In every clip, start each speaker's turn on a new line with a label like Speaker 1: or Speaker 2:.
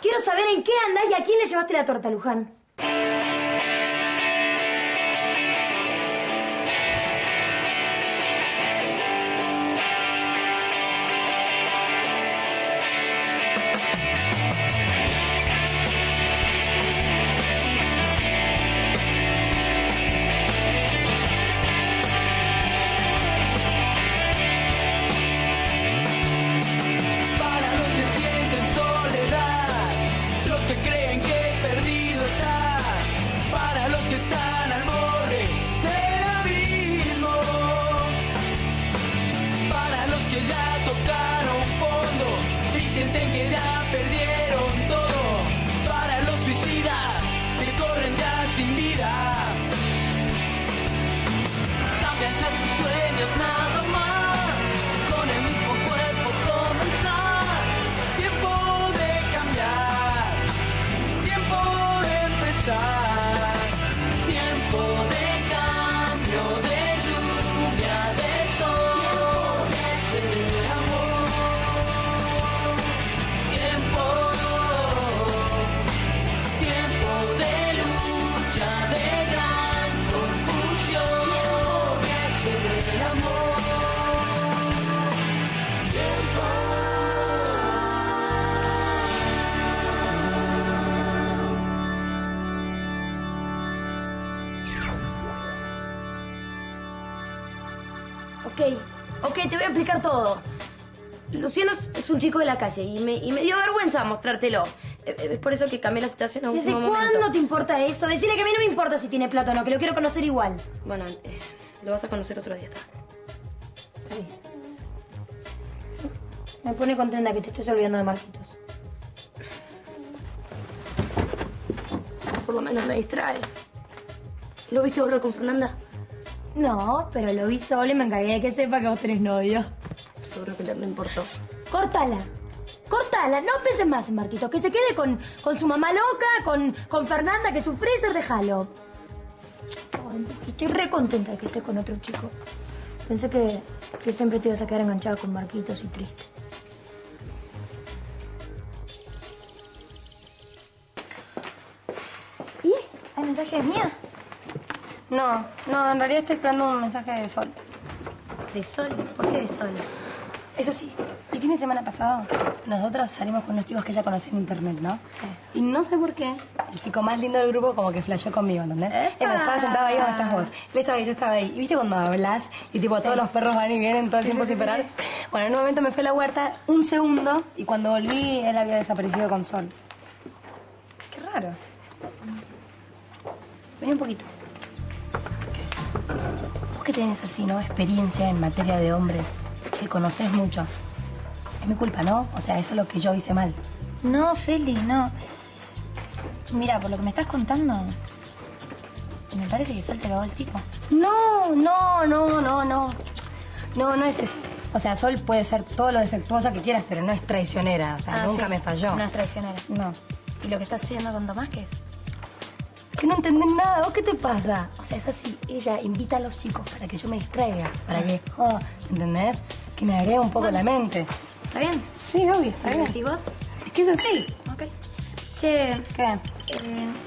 Speaker 1: Quiero saber en qué andás y a quién le llevaste la torta, Luján. Ok, te voy a explicar todo. Luciano es un chico de la calle y me dio vergüenza mostrártelo. Es por eso que cambié la situación a último momento. ¿Desde cuándo te importa eso? Decirle que a mí no me importa si tiene plata o no, que lo quiero conocer igual. Bueno, lo vas a conocer otro día. Sí. Me pone contenta que te estés olvidando de Marquitos. Por lo menos me distrae. ¿Lo viste hablar con Fernanda? No, pero lo vi solo y me encargué de que sepa que vos tenés novio. Seguro que le importó. Córtala. Córtala. No penses más en Marquitos. Que se quede con su mamá loca, con Fernanda, que su freezer, déjalo. Ay, estoy re contenta de que estés con otro chico. Pensé que siempre te ibas a quedar enganchada con Marquitos y triste. ¿Y? ¿Hay mensaje de Mía?
Speaker 2: No, en realidad estoy esperando un mensaje de Sol.
Speaker 1: ¿De Sol? ¿Por qué de Sol?
Speaker 2: Es así. El fin de semana pasado, nosotros salimos con unos chicos que ella conoció en internet, ¿no? Sí. Y no sé por qué, el chico más lindo del grupo como que flasheó conmigo, ¿entendés? Estaba sentado ahí donde estás vos. Él estaba ahí, yo estaba ahí. ¿Y viste cuando hablas y tipo todos los perros van y vienen todo el tiempo sin parar? Bueno, en un momento me fui a la huerta, un segundo, y cuando volví, él había desaparecido con Sol. Qué raro. Vení un poquito. Vos que tenés así, ¿no? Experiencia en materia de hombres, que conocés mucho. Es mi culpa, ¿no? O sea, eso es lo que yo hice mal.
Speaker 1: No, Feli, no. Mira, por lo que me estás contando, me parece que Sol te lo va el tipo.
Speaker 2: No es eso. O sea, Sol puede ser todo lo defectuosa que quieras, pero no es traicionera. O sea, nunca me falló.
Speaker 1: No es traicionera.
Speaker 2: No.
Speaker 1: ¿Y lo que estás haciendo con Tomás qué es?
Speaker 2: Que no entendés nada. ¿Vos qué te pasa? O sea, es así. Ella invita a los chicos para que yo me distraiga. Para que, ¿entendés? Que me agregue un poco la mente.
Speaker 1: ¿Está bien?
Speaker 2: Sí, obvio, está bien.
Speaker 1: ¿Y vos?
Speaker 2: Es que es así.
Speaker 1: Ok. Che.
Speaker 2: ¿Qué?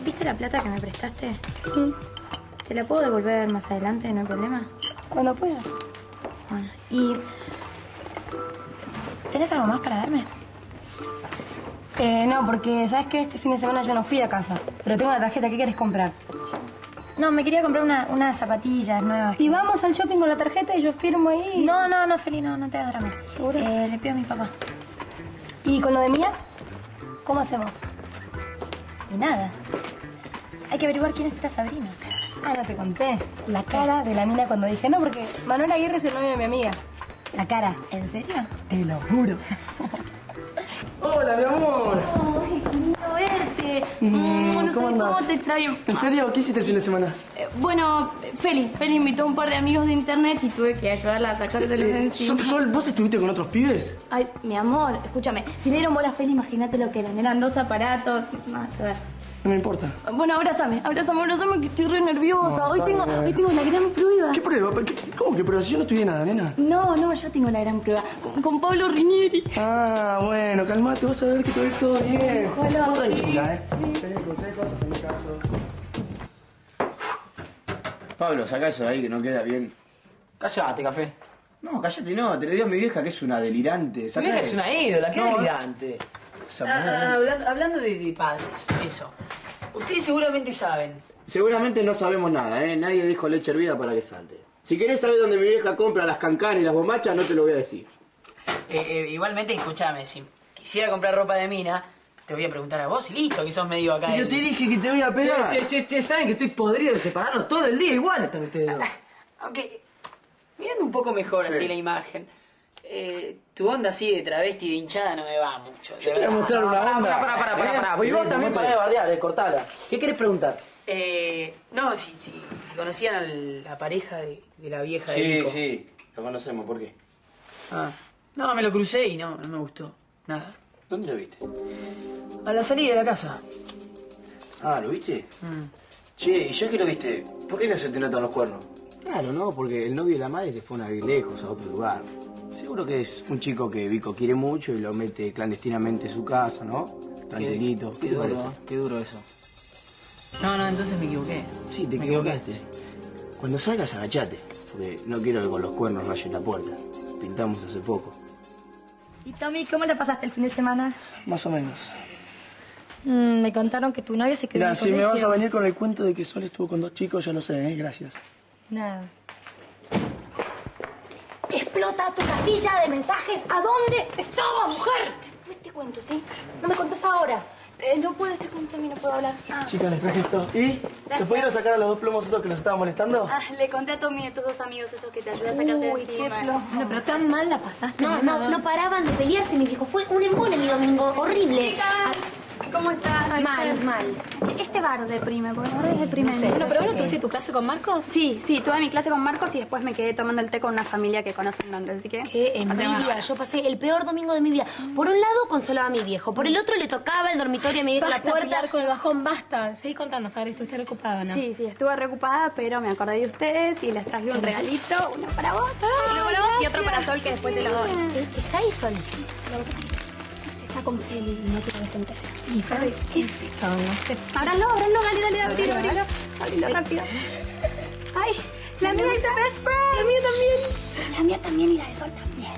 Speaker 1: ¿Viste la plata que me prestaste? Sí. ¿Te la puedo devolver más adelante? ¿No hay problema?
Speaker 2: Cuando pueda.
Speaker 1: Bueno. ¿Y tenés algo más para darme?
Speaker 2: No, porque, ¿sabes qué? Este fin de semana yo no fui a casa. Pero tengo la tarjeta. ¿Qué quieres comprar?
Speaker 1: No, me quería comprar unas zapatillas nuevas.
Speaker 2: Y vamos al shopping con la tarjeta y yo firmo ahí.
Speaker 1: No, Feli, no te hagas drama.
Speaker 2: ¿Seguro?
Speaker 1: Le pido a mi papá.
Speaker 2: ¿Y con lo de Mía? ¿Cómo hacemos?
Speaker 1: Y nada. Hay que averiguar quién es esta Sabrina.
Speaker 2: Ah, no te conté. La cara de la mina cuando dije no, porque Manuel Aguirre es el novio de mi amiga.
Speaker 1: La cara, ¿en serio?
Speaker 2: Te lo juro.
Speaker 3: Hola, mi amor.
Speaker 4: Ay, qué lindo verte.
Speaker 3: ¿Cómo andás?
Speaker 4: ¿Cómo te extraño?
Speaker 3: ¿En serio? ¿Qué hiciste el fin de semana?
Speaker 4: Bueno, Feli invitó a un par de amigos de internet y tuve que ayudarla a sacárselos encima.
Speaker 3: Sol, ¿vos estuviste con otros pibes?
Speaker 4: Ay, mi amor, escúchame. Si le dieron bola a Feli, imagínate lo que eran. Eran 2 aparatos. No, a ver.
Speaker 3: No me importa.
Speaker 4: Bueno, abrázame, que estoy re nerviosa. Hoy tengo la gran prueba.
Speaker 3: ¿Qué prueba? ¿Cómo que prueba? Si yo no estudié nada, nena.
Speaker 4: No, yo tengo la gran prueba. Con Pablo Rinieri.
Speaker 3: Ah, bueno, calmate, vas a ver que te va a ir todo bien.
Speaker 4: Ojalá,
Speaker 3: Vos tranquila,
Speaker 4: sí.
Speaker 3: Consejos, haceme caso.
Speaker 5: Pablo, saca eso de ahí que no queda bien.
Speaker 6: Cállate, café.
Speaker 5: No, cállate, no. Te lo digo a mi vieja que es una delirante.
Speaker 6: Mi
Speaker 5: Sacá
Speaker 6: vieja es
Speaker 5: eso.
Speaker 6: una ídola, qué
Speaker 5: No,
Speaker 6: delirante.
Speaker 5: esa
Speaker 6: Hablando de padres, eso. Ustedes seguramente saben.
Speaker 5: Seguramente no sabemos nada, ¿eh? Nadie dijo leche hervida para que salte. Si querés saber dónde mi vieja compra las cancanas y las bombachas, no te lo voy a decir.
Speaker 6: Igualmente, escúchame, si quisiera comprar ropa de mina, te voy a preguntar a vos y listo, que sos medio acá.
Speaker 5: Yo te dije que te voy a pegar.
Speaker 6: Che, saben que estoy podrido de separarlos todo el día, igual están ustedes dos. Aunque, mirando un poco mejor así la imagen, tu onda así de travesti de hinchada no me va mucho.
Speaker 5: Yo te voy a mostrar una onda.
Speaker 6: Pará. Y vos también pará de bardear, cortala. ¿Qué querés preguntar? No, si conocían a la pareja de la vieja de Vico.
Speaker 5: Sí, lo conocemos. ¿Por qué?
Speaker 6: Ah, no, me lo crucé y no me gustó. Nada.
Speaker 5: ¿Dónde lo viste?
Speaker 6: A la salida de la casa.
Speaker 5: Ah, ¿lo viste? Che, y ya que lo viste, ¿por qué no se te notan los cuernos? Claro, ¿no? Porque el novio y la madre se fueron a vivir lejos, a otro lugar. Seguro que es un chico que Vico quiere mucho y lo mete clandestinamente en su casa, ¿no? Tranquilito. ¿Qué te parece?
Speaker 6: Qué duro eso. No, entonces me equivoqué.
Speaker 5: Sí, te equivocaste. Cuando salgas, agachate. Porque no quiero que con los cuernos rayen la puerta. Pintamos hace poco.
Speaker 1: ¿Y Tommy, cómo la pasaste el fin de semana?
Speaker 3: Más o menos.
Speaker 1: Me contaron que tu novia se quedó en
Speaker 3: Mira,
Speaker 1: el
Speaker 3: si me
Speaker 1: colegio.
Speaker 3: vas a venir con el cuento de que Sol estuvo con 2 chicos, yo lo sé, gracias.
Speaker 1: Nada. Explota tu casilla de mensajes. ¿A dónde estaba, mujer? Te cuento, ¿sí? No me contás ahora.
Speaker 4: No puedo, estoy con Tommy, no puedo hablar.
Speaker 3: Chicas, les traje esto. ¿Y? ¿Se pudieron sacar a los 2 plomos esos que nos estaban molestando?
Speaker 4: Le conté a Tommy de tus 2 amigos esos que te ayudan a sacarte de encima.
Speaker 1: Bueno, pero tan mal la pasaste.
Speaker 7: No paraban de pelearse, mi viejo. Fue un embole mi domingo, horrible.
Speaker 4: ¿Cómo estás?
Speaker 7: Mal.
Speaker 4: Este bar deprime, porque ahora es deprimente.
Speaker 1: Bueno, pero ahora tuviste tu clase con Marcos.
Speaker 4: Sí, tuve mi clase con Marcos y después me quedé tomando el té con una familia que conoce en Londres, así que...
Speaker 7: Qué envidia. Yo pasé el peor domingo de mi vida. Por un lado, consolaba a mi viejo. Por el otro, le tocaba el dormitorio a mi viejo a la puerta.
Speaker 1: Con el bajón, basta. Seguí contando, Fabri, estuviste reocupada, ¿no?
Speaker 4: Sí, estuve reocupada, pero me acordé de ustedes y les traje un regalito, uno para vos, uno para vos y otro para Sol que después te lo doy.
Speaker 7: ¿Está ahí, Sol?
Speaker 4: Está con Feli y no quiero que se entere.
Speaker 1: Y Fabri, ¿qué es esto? No sé.
Speaker 4: Ábralo, dale, abrilo rápido. Ay, la mía dice best friend. La mía también. La mía también y la de Sol también.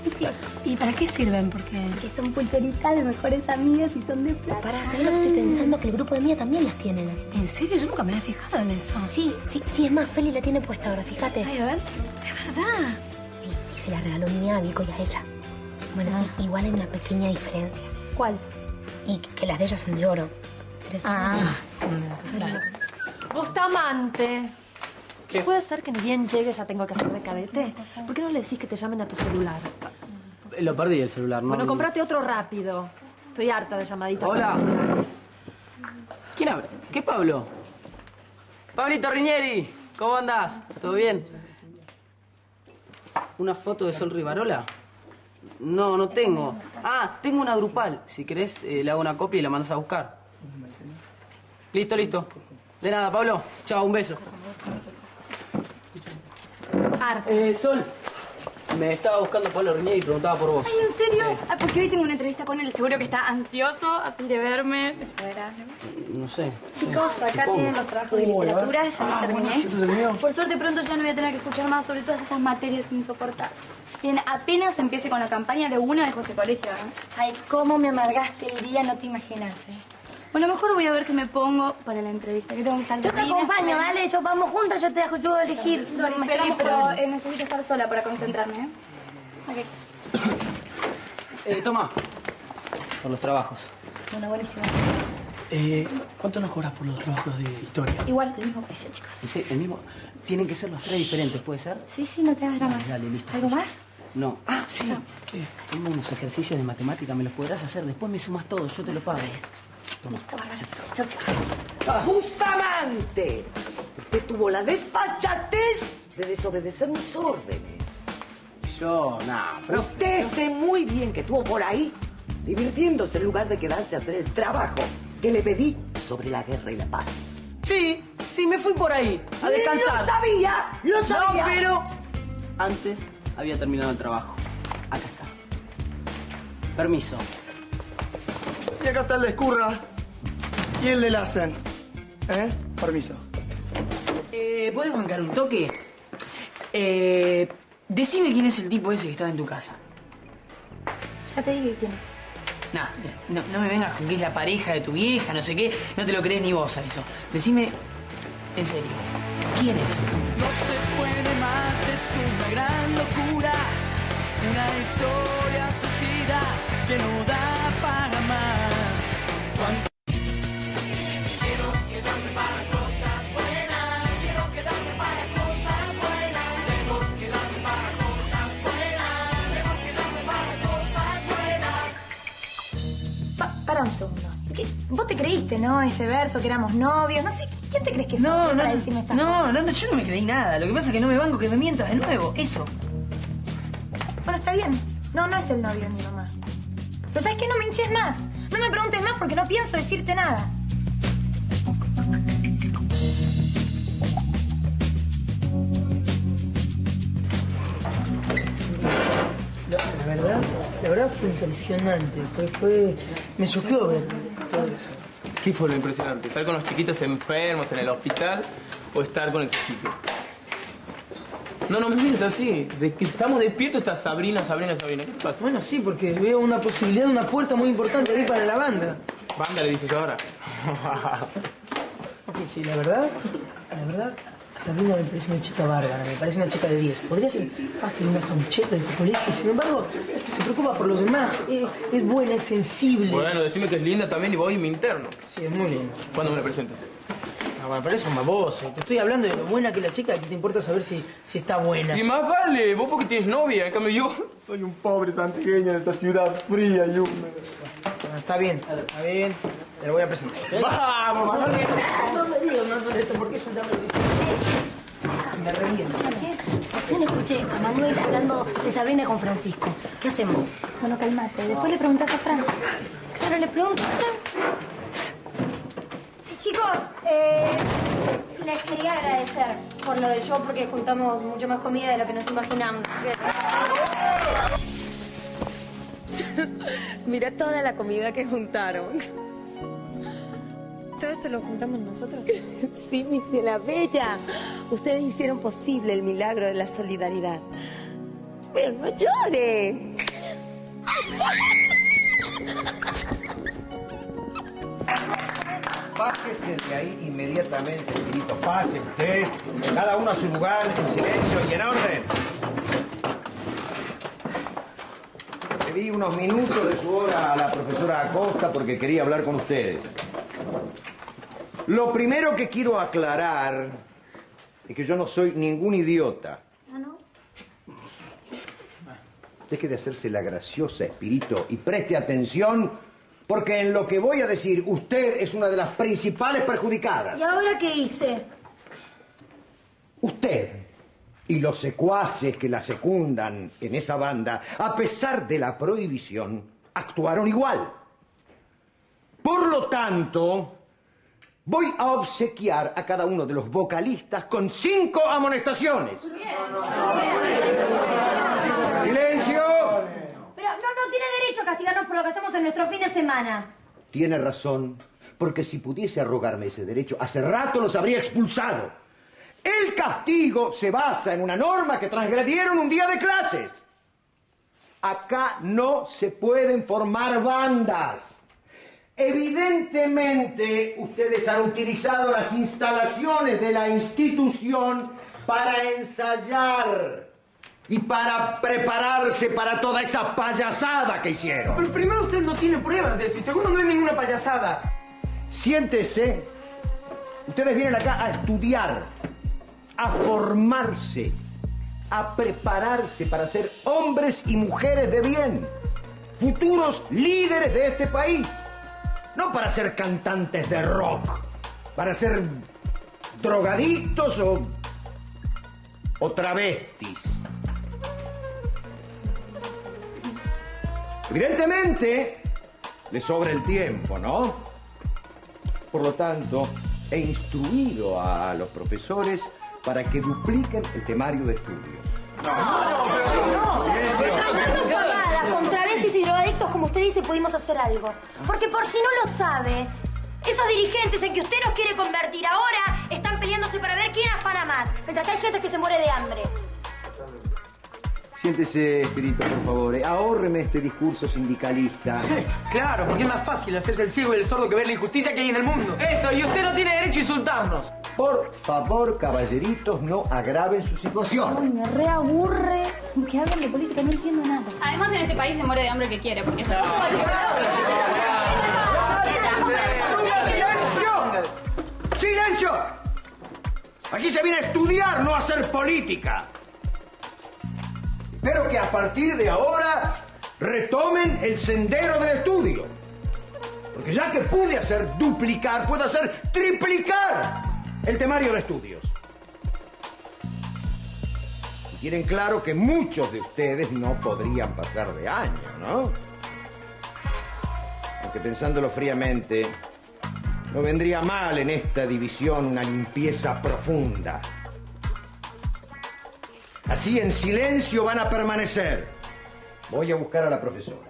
Speaker 1: ¿Y para qué sirven? Porque...
Speaker 4: Que son pulseritas de mejores amigas y son de plata.
Speaker 7: Para saber lo que estoy pensando, que el grupo de Mía también las tienen así.
Speaker 1: ¿En serio? Yo nunca me había fijado en eso.
Speaker 7: Sí, es más, Feli la tiene puesta ahora, fíjate.
Speaker 1: Ay, a ver. Es verdad.
Speaker 7: Sí, se la regaló Mía a Vico y a ella. Bueno, igual hay una pequeña diferencia.
Speaker 4: ¿Cuál?
Speaker 7: Y que las de ellas son de oro. Pero
Speaker 1: Claro. Bustamante.
Speaker 6: ¿Qué?
Speaker 2: ¿Puede ser que ni bien llegue ya tengo que hacer de cadete? ¿Por qué no le decís que te llamen a tu celular?
Speaker 6: Lo perdí el celular, ¿no?
Speaker 2: Bueno, comprate otro rápido. Estoy harta de llamaditas.
Speaker 6: Hola.
Speaker 2: particulares.
Speaker 6: ¿Quién habla? ¿Qué Pablo? Pablito Rinieri, ¿cómo andás? ¿Todo bien? ¿Una foto de Sol Rivarola? No tengo. Ah, tengo una grupal. Si querés, le hago una copia y la mandas a buscar. Listo. De nada, Pablo. Chao, un beso.
Speaker 2: Harta.
Speaker 6: Sol. Me estaba buscando Pablo Rinieri y preguntaba por vos.
Speaker 4: Ay, ¿en serio? Ah, porque hoy tengo una entrevista con él. Seguro que está ansioso así de verme. De saber a-
Speaker 6: No sé.
Speaker 2: Chicos, acá
Speaker 6: Supongo.
Speaker 2: tienen los trabajos de literatura. Ya los terminé.
Speaker 3: ¿Este es el mío?
Speaker 4: Por suerte pronto ya no voy a tener que escuchar más sobre todas esas materias insoportables. Bien, apenas empiece con la campaña de una dejo este colegio, ¿eh?
Speaker 1: Ay, cómo me amargaste el día, no te imaginas, ¿eh?
Speaker 4: Bueno, mejor voy a ver qué me pongo para la entrevista, que tengo que estar
Speaker 1: Yo te
Speaker 4: divina.
Speaker 1: acompaño, dale, yo vamos juntas, yo te dejo yo elegir.
Speaker 4: Sorry,
Speaker 1: Me
Speaker 4: Feli,
Speaker 1: esperamos
Speaker 4: pero
Speaker 1: por él.
Speaker 4: necesito estar sola para concentrarme, ¿eh? Ok.
Speaker 6: Toma. Por los trabajos.
Speaker 1: Bueno, buenísimo.
Speaker 3: ¿Cuánto nos cobras por los trabajos de historia?
Speaker 1: Igual, del mismo precio, chicos.
Speaker 6: Sí, el mismo. Tienen que ser los 3 diferentes, ¿puede ser?
Speaker 1: Sí, no te hagas dramas.
Speaker 6: Dale, listo.
Speaker 1: ¿Algo más?
Speaker 6: No. Ah, sí. ¿Qué? Tengo unos ejercicios de matemática, me los podrás hacer. Después me sumas todo, yo te lo pago. Toma.
Speaker 1: Está bárbaro. Chao, chicos.
Speaker 8: ¡Justamente! Usted tuvo la desfachatez de desobedecer mis órdenes.
Speaker 6: Yo, pero...
Speaker 8: Usted sé muy bien que estuvo por ahí divirtiéndose en lugar de quedarse a hacer el trabajo que le pedí sobre la guerra y la paz.
Speaker 6: Sí, me fui por ahí, a descansar.
Speaker 8: ¡Lo sabía!
Speaker 6: No, pero antes había terminado el trabajo. Acá está. Permiso.
Speaker 3: Y acá está el de Escurra y el de Lassen. Permiso.
Speaker 6: ¿Podés bancar un toque? Decime quién es el tipo ese que estaba en tu casa.
Speaker 2: Ya te dije quién es.
Speaker 6: Nah, no me vengas con que es la pareja de tu vieja, no sé qué. No te lo crees ni vos a eso. Decime, en serio, ¿quién es?
Speaker 9: No se puede más, es una gran locura. Una historia suicida que no da para más. Quiero quedarme para cosas buenas. Quiero quedarme para cosas buenas. Tengo que quedarme para cosas buenas. Tengo que quedarme para cosas buenas.
Speaker 2: Para un segundo. Vos te creíste, ¿no? Ese verso, que éramos novios. No sé, ¿quién te crees que sos para decirme estas cosas?
Speaker 6: No, yo no me creí nada. Lo que pasa es que no me banco que me mientas de nuevo. Eso.
Speaker 2: Bueno, está bien. No es el novio de mi mamá. Pero ¿sabes qué? No me hinches más. No me preguntes más porque no pienso decirte nada.
Speaker 10: La verdad fue impresionante. Me choqueó ver todo eso.
Speaker 11: ¿Qué fue lo impresionante? ¿Estar con los chiquitos enfermos en el hospital o estar con ese chico? No me mires así. De que estamos despiertos está Sabrina. ¿Qué te pasa?
Speaker 10: Bueno, sí, porque veo una posibilidad, una puerta muy importante ahí para la banda.
Speaker 11: ¿Banda le dices ahora?
Speaker 10: Ok, sí, la verdad, Sabrina me parece una chica bárbara, me parece una chica de 10. Podría ser fácil una concheta de su colegio, sin embargo, se preocupa por los demás, es buena, es sensible.
Speaker 11: Bueno, decime que es linda también y voy y me interno.
Speaker 10: Sí, es muy linda.
Speaker 11: ¿Cuándo me la presentes?
Speaker 10: No, bueno, pero es un baboso. Te estoy hablando de lo buena que es la chica, ¿qué te importa saber si está buena?
Speaker 11: Y más vale, vos porque tienes novia, en cambio yo soy un pobre santiagueño de esta ciudad fría y húmeda.
Speaker 10: Está bien, te lo voy a presentar. ¿Okay?
Speaker 11: ¡Vamos, mamá!
Speaker 10: No me digas más sobre esto, porque es un drama que me revienta.
Speaker 1: Recién escuché a Manuel hablando de Sabrina con Francisco. ¿Qué hacemos?
Speaker 2: Bueno, calmate. Después le preguntas a Fran.
Speaker 1: Claro, le pregunto.
Speaker 2: Chicos, les quería agradecer por lo del show porque juntamos mucho más comida de lo que nos imaginamos.
Speaker 12: Mira toda la comida que juntaron.
Speaker 2: ¿Todo esto lo juntamos nosotros?
Speaker 12: Sí, mi ciela bella. Ustedes hicieron posible el milagro de la solidaridad. Pero no lloren.
Speaker 13: Bájese de ahí inmediatamente, Espirito. Pase usted. Cada uno a su lugar, en silencio y en orden. Pedí unos minutos de su hora a la profesora Acosta porque quería hablar con ustedes. Lo primero que quiero aclarar es que yo no soy ningún idiota.
Speaker 2: ¿Ah, no?
Speaker 13: Deje de hacerse la graciosa, Espirito, y preste atención, porque en lo que voy a decir, usted es una de las principales perjudicadas.
Speaker 2: ¿Y ahora qué hice?
Speaker 13: Usted y los secuaces que la secundan en esa banda, a pesar de la prohibición, actuaron igual. Por lo tanto, voy a obsequiar a cada uno de los vocalistas con 5 amonestaciones. ¡Silencio!
Speaker 2: Pero no tiene derecho a castigarnos por lo que hacemos en nuestro fin de semana.
Speaker 13: Tiene razón, porque si pudiese arrogarme ese derecho, hace rato los habría expulsado. El castigo se basa en una norma que transgredieron un día de clases. Acá no se pueden formar bandas. Evidentemente, ustedes han utilizado las instalaciones de la institución para ensayar y para prepararse para toda esa payasada que hicieron.
Speaker 10: Pero primero usted no tiene pruebas de eso y segundo no es ninguna payasada.
Speaker 13: Siéntese. Ustedes vienen acá a estudiar, a formarse, a prepararse para ser hombres y mujeres de bien, futuros líderes de este país. No para ser cantantes de rock, para ser drogadictos o travestis. Evidentemente, les sobra el tiempo, ¿no? Por lo tanto, he instruido a los profesores para que dupliquen el temario de estudios.
Speaker 1: Hablando pavadas con travestis y drogadictos, como usted dice, pudimos hacer algo. Porque por si no lo sabe, esos dirigentes en que usted los quiere convertir ahora están peleándose para ver quién afana más, mientras que hay gente que se muere de hambre.
Speaker 13: Siéntese, Espirito, por favor. Ahórreme este discurso sindicalista.
Speaker 10: Claro, porque es más fácil hacerse el ciego y el sordo que ver la injusticia que hay en el mundo.
Speaker 6: Eso, y usted no tiene derecho a insultarnos.
Speaker 13: Por favor, caballeritos, no agraven su situación.
Speaker 1: Ay, me reaburre que hablen de política, no entiendo nada.
Speaker 4: Además, en este país se muere de hambre el que quiere, porque...
Speaker 13: ¡Silencio! Aquí se viene a estudiar, no a hacer política. Espero que a partir de ahora retomen el sendero del estudio. Porque ya que pude hacer duplicar, puedo hacer triplicar el temario de estudios. Y tienen claro que muchos de ustedes no podrían pasar de año, ¿no? Aunque pensándolo fríamente, no vendría mal en esta división una limpieza profunda. Así en silencio van a permanecer. Voy a buscar a la profesora.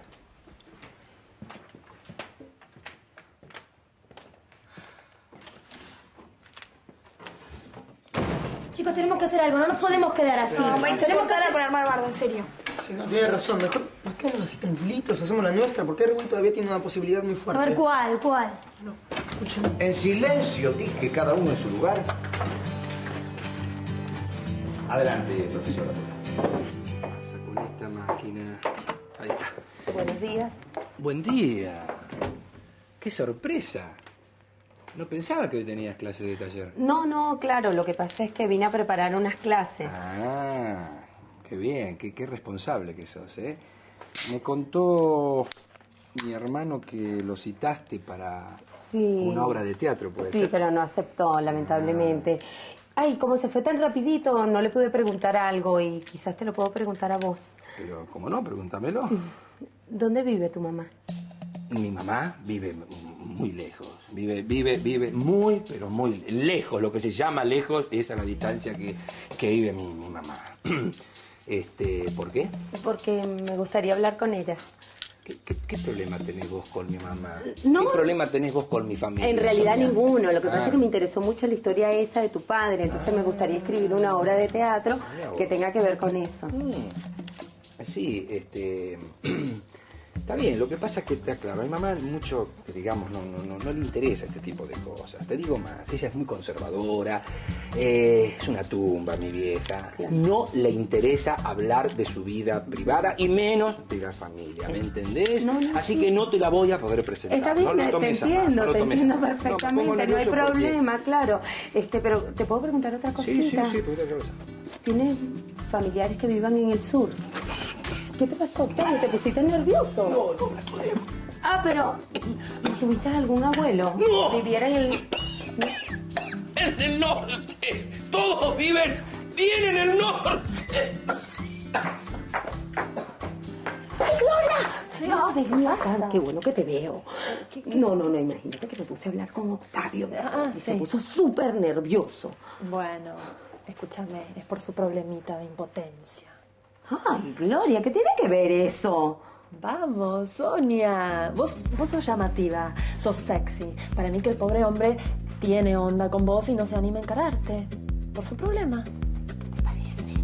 Speaker 1: Chicos, tenemos que hacer algo, no nos podemos quedar así.
Speaker 2: No,
Speaker 1: tenemos que hablar con armar bardo, en serio.
Speaker 10: Sí, no, tienes razón. Mejor nos quedamos así tranquilitos, hacemos la nuestra, porque Erwin todavía tiene una posibilidad muy fuerte.
Speaker 1: A ver, ¿cuál?
Speaker 13: En silencio, dije cada uno en su lugar. Adelante, profesora.
Speaker 14: Pasa con esta máquina. Ahí está.
Speaker 12: Buenos días.
Speaker 14: Buen día. ¡Qué sorpresa! No pensaba que hoy tenías clases de taller.
Speaker 12: No, claro, lo que pasa es que vine a preparar unas clases.
Speaker 14: Ah, qué bien, qué responsable que sos, ¿eh? Me contó mi hermano que lo citaste para una obra de teatro, ¿puede ser?
Speaker 12: Sí, pero no aceptó, lamentablemente. Ay, como se fue tan rapidito, no le pude preguntar algo y quizás te lo puedo preguntar a vos.
Speaker 14: Pero, ¿cómo no? Pregúntamelo.
Speaker 12: ¿Dónde vive tu mamá?
Speaker 14: Mi mamá vive muy lejos. Vive muy, pero muy lejos. Lo que se llama lejos es a la distancia que vive mi mamá. ¿Por qué?
Speaker 12: Porque me gustaría hablar con ella.
Speaker 14: ¿Qué problema tenés vos con mi mamá?
Speaker 12: No.
Speaker 14: ¿Qué problema tenés vos con mi familia?
Speaker 12: En realidad
Speaker 14: Sonia?
Speaker 12: ninguno. Lo que pasa es que me interesó mucho la historia esa de tu padre. Entonces me gustaría escribir una obra de teatro que tenga que ver con eso.
Speaker 14: Sí, está bien, lo que pasa es que, claro, a mi mamá mucho, que digamos, no le interesa este tipo de cosas. Te digo más, ella es muy conservadora, es una tumba, mi vieja. Claro. No le interesa hablar de su vida privada y menos de la familia, ¿me entendés? Así que no te la voy a poder presentar.
Speaker 12: Está bien, te entiendo perfectamente, no hay problema, claro. Pero, ¿te puedo preguntar otra cosita?
Speaker 14: Sí, pues otra cosa.
Speaker 12: ¿Tienes familiares que vivan en el sur? ¿Qué te pasó, Pedro? ¿Te pusiste nervioso?
Speaker 14: No, la tuve.
Speaker 12: Ah, pero... ¿Y tuviste algún abuelo?
Speaker 14: ¡No!
Speaker 12: ¿Viviera en el...?
Speaker 14: ¡En el norte! ¡Todos viven bien en el norte!
Speaker 12: ¡Ay, Gloria! Sí, vení acá. Qué bueno que te veo. No, imagínate que me puse a hablar con Octavio. Y se puso súper nervioso.
Speaker 2: Bueno, escúchame, es por su problemita de impotencia.
Speaker 12: Ay, Gloria, ¿qué tiene que ver eso?
Speaker 2: Vamos, Sonia. Vos sos llamativa, sos sexy. Para mí que el pobre hombre tiene onda con vos y no se anima a encararte. Por su problema.
Speaker 12: ¿Te parece?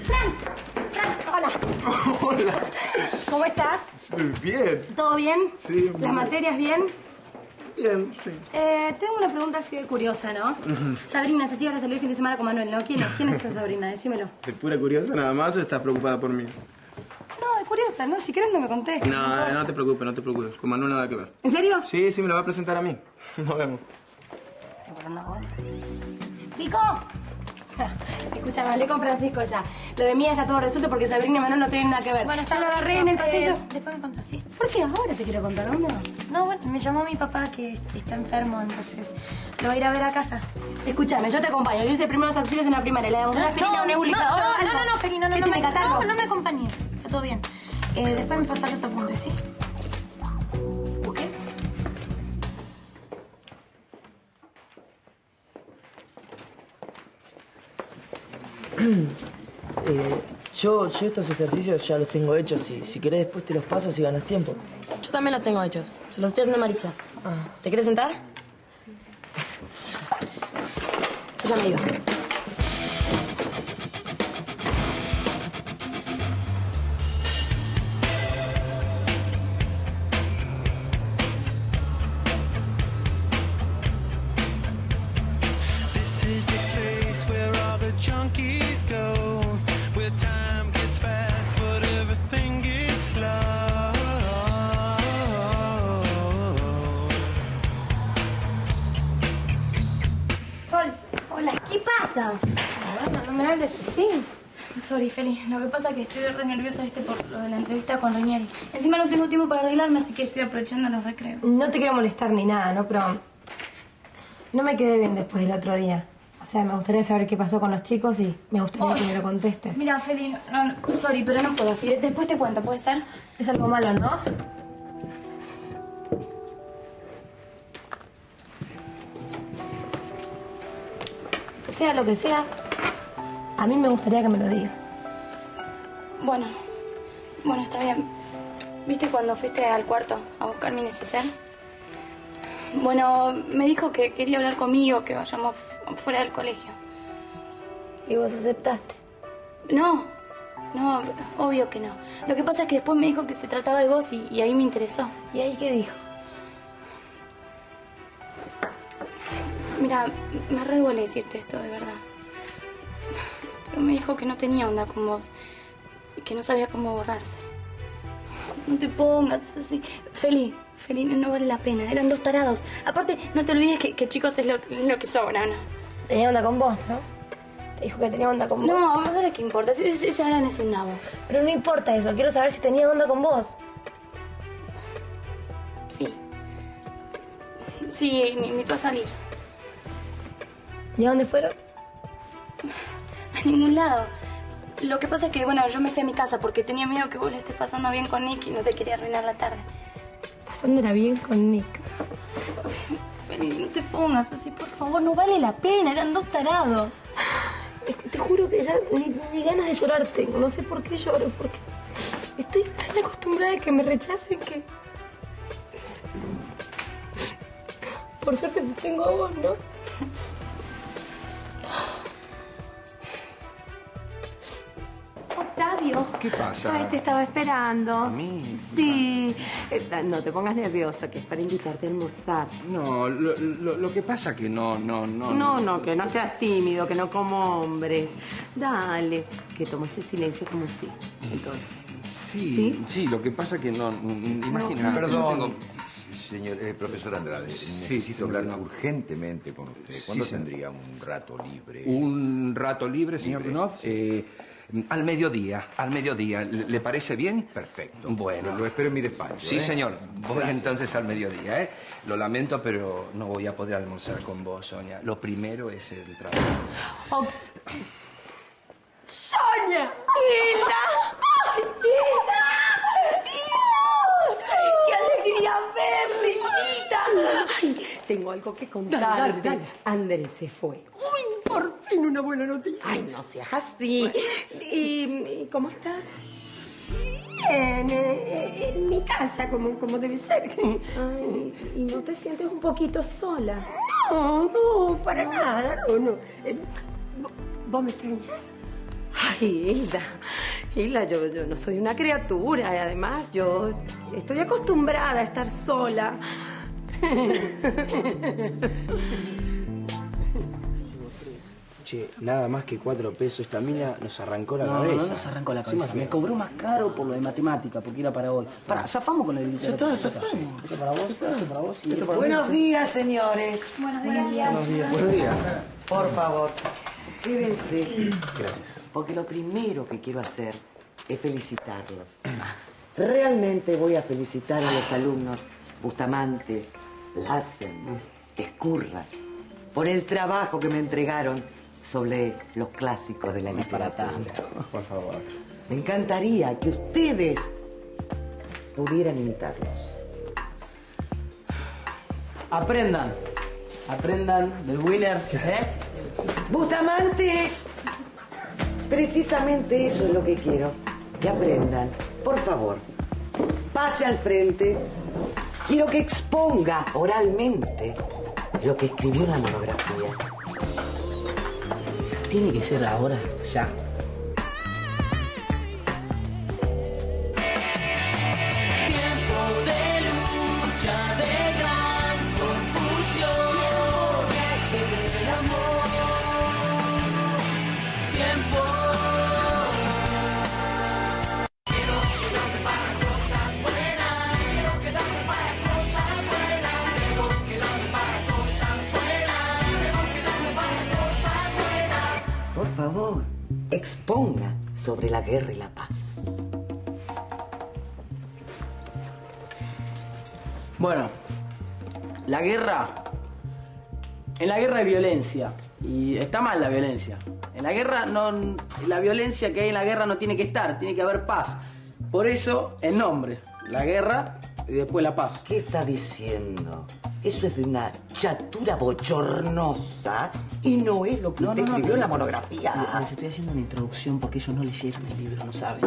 Speaker 1: ¡Fran! Hola.
Speaker 15: Hola.
Speaker 1: ¿Cómo estás?
Speaker 15: Bien.
Speaker 1: ¿Todo bien?
Speaker 15: Sí.
Speaker 1: ¿Las materias bien?
Speaker 15: Bien, sí.
Speaker 1: Tengo una pregunta así curiosa, ¿no? Sabrina, esa chica que salió el fin de semana con Manuel, ¿no? ¿Quién es esa Sabrina? Decímelo.
Speaker 11: ¿De pura curiosa nada más o estás preocupada por mí?
Speaker 1: No, de curiosa, ¿no? Si quieres no me contés.
Speaker 11: No te preocupes. Con Manuel nada que ver.
Speaker 1: ¿En serio?
Speaker 11: Sí, me lo va a presentar a mí. Nos vemos.
Speaker 1: ¡Pico! Escúchame, hablé con Francisco ya. Lo de Mía está todo resuelto porque Sabrina y Manuel no tienen nada que ver.
Speaker 4: Bueno,
Speaker 1: ya lo agarré en el pasillo.
Speaker 4: Después me contás, ¿sí?
Speaker 1: ¿Por qué ahora te quiero contar, no?
Speaker 4: No, bueno, me llamó mi papá que está enfermo, entonces lo voy a ir a ver a casa.
Speaker 1: Escúchame, yo te acompaño. Yo hice primeros auxilios en la primaria. Le damos una aspirina, un nebulizador.
Speaker 4: No, Feli, no me acompañes. Está todo bien. Después me pasas los apuntes, ¿sí?
Speaker 1: ¿Por qué?
Speaker 10: Yo estos ejercicios ya los tengo hechos. Si querés después te los paso si ganas tiempo.
Speaker 1: Yo también los tengo hechos. Se los estoy haciendo a Maritza. ¿Te quieres sentar? Yo ya me iba.
Speaker 9: This is the place where all the junkies go, where time gets fast, but everything gets slow.
Speaker 4: Sol, hola, ¿qué pasa?
Speaker 2: Bueno, no me hables así.
Speaker 4: Sorry, Feli. Lo que pasa es que estoy re nerviosa, viste, por lo de la entrevista con Ranieri. Encima no tengo tiempo para arreglarme, así que estoy aprovechando los recreos.
Speaker 2: No te quiero molestar ni nada, ¿no? Pero no me quedé bien después del otro día. O sea, me gustaría saber qué pasó con los chicos y me gustaría que me lo contestes.
Speaker 4: Mira, Feli, no, sorry, pero no puedo así. Después te cuento, ¿puede ser?
Speaker 2: Es algo malo, ¿no? Sea lo que sea, a mí me gustaría que me lo digas.
Speaker 4: Bueno, está bien. ¿Viste cuando fuiste al cuarto a buscar mi neceser? Bueno, me dijo que quería hablar conmigo, que vayamos fuera del colegio.
Speaker 2: ¿Y vos aceptaste?
Speaker 4: No, obvio que no. Lo que pasa es que después me dijo que se trataba de vos y ahí me interesó.
Speaker 2: ¿Y ahí qué dijo?
Speaker 4: Mira, me re duele decirte esto, de verdad. Pero me dijo que no tenía onda con vos y que no sabía cómo borrarse. No te pongas así. Feli, no vale la pena. Eran dos tarados. Aparte, no te olvides que chicos es lo que sobra, ¿no?
Speaker 2: Tenía onda con vos, ¿no? Te dijo que tenía onda con vos.
Speaker 4: No, ahora qué importa. Ese Alan es un nabo.
Speaker 2: Pero no importa eso. Quiero saber si tenía onda con vos.
Speaker 4: Sí, me invitó a salir.
Speaker 2: ¿Y a dónde fueron?
Speaker 4: A ningún lado. Lo que pasa es que, bueno, yo me fui a mi casa porque tenía miedo que vos le estés pasando bien con Nick y no te quería arruinar la tarde.
Speaker 2: Pasándola bien con Nick.
Speaker 4: Feli, no te pongas así, por favor. No vale la pena. Eran dos tarados.
Speaker 2: Es que te juro que ya ni ganas de llorar tengo. No sé por qué lloro, porque estoy tan acostumbrada a que me rechacen que... No sé. Por suerte te tengo a vos, ¿no?
Speaker 12: Octavio.
Speaker 14: ¿Qué pasa?
Speaker 12: Ay, te estaba esperando.
Speaker 14: ¿A mí?
Speaker 12: Sí. No te pongas nerviosa, que es para invitarte a almorzar.
Speaker 14: No, lo que pasa que no.
Speaker 12: No, que no seas tímido, que no como hombres. Dale, que tomes ese silencio como sí. Entonces.
Speaker 14: Sí, lo que pasa que no. Imagina.
Speaker 13: Perdón. Señor, profesor Andrade, necesito hablar urgentemente con usted. ¿Cuándo tendría un rato libre?
Speaker 14: ¿Un rato libre, señor Brunov? Al mediodía. ¿Le parece bien?
Speaker 13: Perfecto.
Speaker 14: Bueno.
Speaker 13: Lo espero en mi despacho.
Speaker 14: Sí, señor. Voy entonces al mediodía, ¿eh? Lo lamento, pero no voy a poder almorzar con vos, Sonia. Lo primero es el trabajo.
Speaker 12: ¡Sonia! ¡Hilda! ¡Ay, Hilda! ¡Qué alegría verle, Hilda! Ay, tengo algo que contarte. Dale. Andrés se fue. ¡Uy, por fin una buena noticia! Ay, no seas así. ¿Y cómo estás?
Speaker 2: Bien, en mi casa, como debe ser.
Speaker 12: Ay, ¿y no te sientes un poquito sola?
Speaker 2: No, para nada, no. ¿Vos me extrañas?
Speaker 12: Ay, Hilda, yo no soy una criatura y además yo estoy acostumbrada a estar sola.
Speaker 5: Che, nada más que 4 pesos. Esta mina nos arrancó la cabeza.
Speaker 6: No nos arrancó la cabeza. Me cobró más caro por lo de matemática, porque era para hoy. Zafamos con el literatura.
Speaker 5: Ya está, zafamos.
Speaker 6: Esto para vos, esto para vos y esto para
Speaker 8: Buenos
Speaker 6: vos.
Speaker 8: días, señores.
Speaker 4: Buenos días.
Speaker 5: Buenos días.
Speaker 8: Por favor, quédense.
Speaker 5: Gracias.
Speaker 8: Porque lo primero que quiero hacer es felicitarlos. Realmente voy a felicitar a los alumnos Bustamante, Lassen, Escurra, por el trabajo que me entregaron sobre los clásicos de la literatura.
Speaker 5: Por favor.
Speaker 8: Me encantaría que ustedes pudieran imitarlos.
Speaker 6: Aprendan del winner, ¿eh?
Speaker 8: ¡Bustamante! Precisamente eso es lo que quiero. Que aprendan. Por favor, pase al frente. Quiero que exponga oralmente lo que escribió en la monografía.
Speaker 6: Tiene que ser ahora, ya.
Speaker 9: Tiempo de lucha, de gran confusión, tiempo de hacer el amor, tiempo. Quiero quedarme para cosas buenas, quiero quedarme para cosas buenas, quiero quedarme para cosas buenas, quiero quedarme para cosas buenas.
Speaker 8: Por favor, exponga sobre la guerra y la paz.
Speaker 6: Bueno, la guerra. En la guerra hay violencia. Y está mal la violencia. En la guerra no. La violencia que hay en la guerra no tiene que estar, tiene que haber paz. Por eso el nombre. La guerra y después la paz.
Speaker 8: ¿Qué está diciendo? Eso es de una chatura bochornosa y no es lo que usted escribió en la monografía.
Speaker 6: Les estoy haciendo una introducción porque ellos no leyeron el libro, no saben.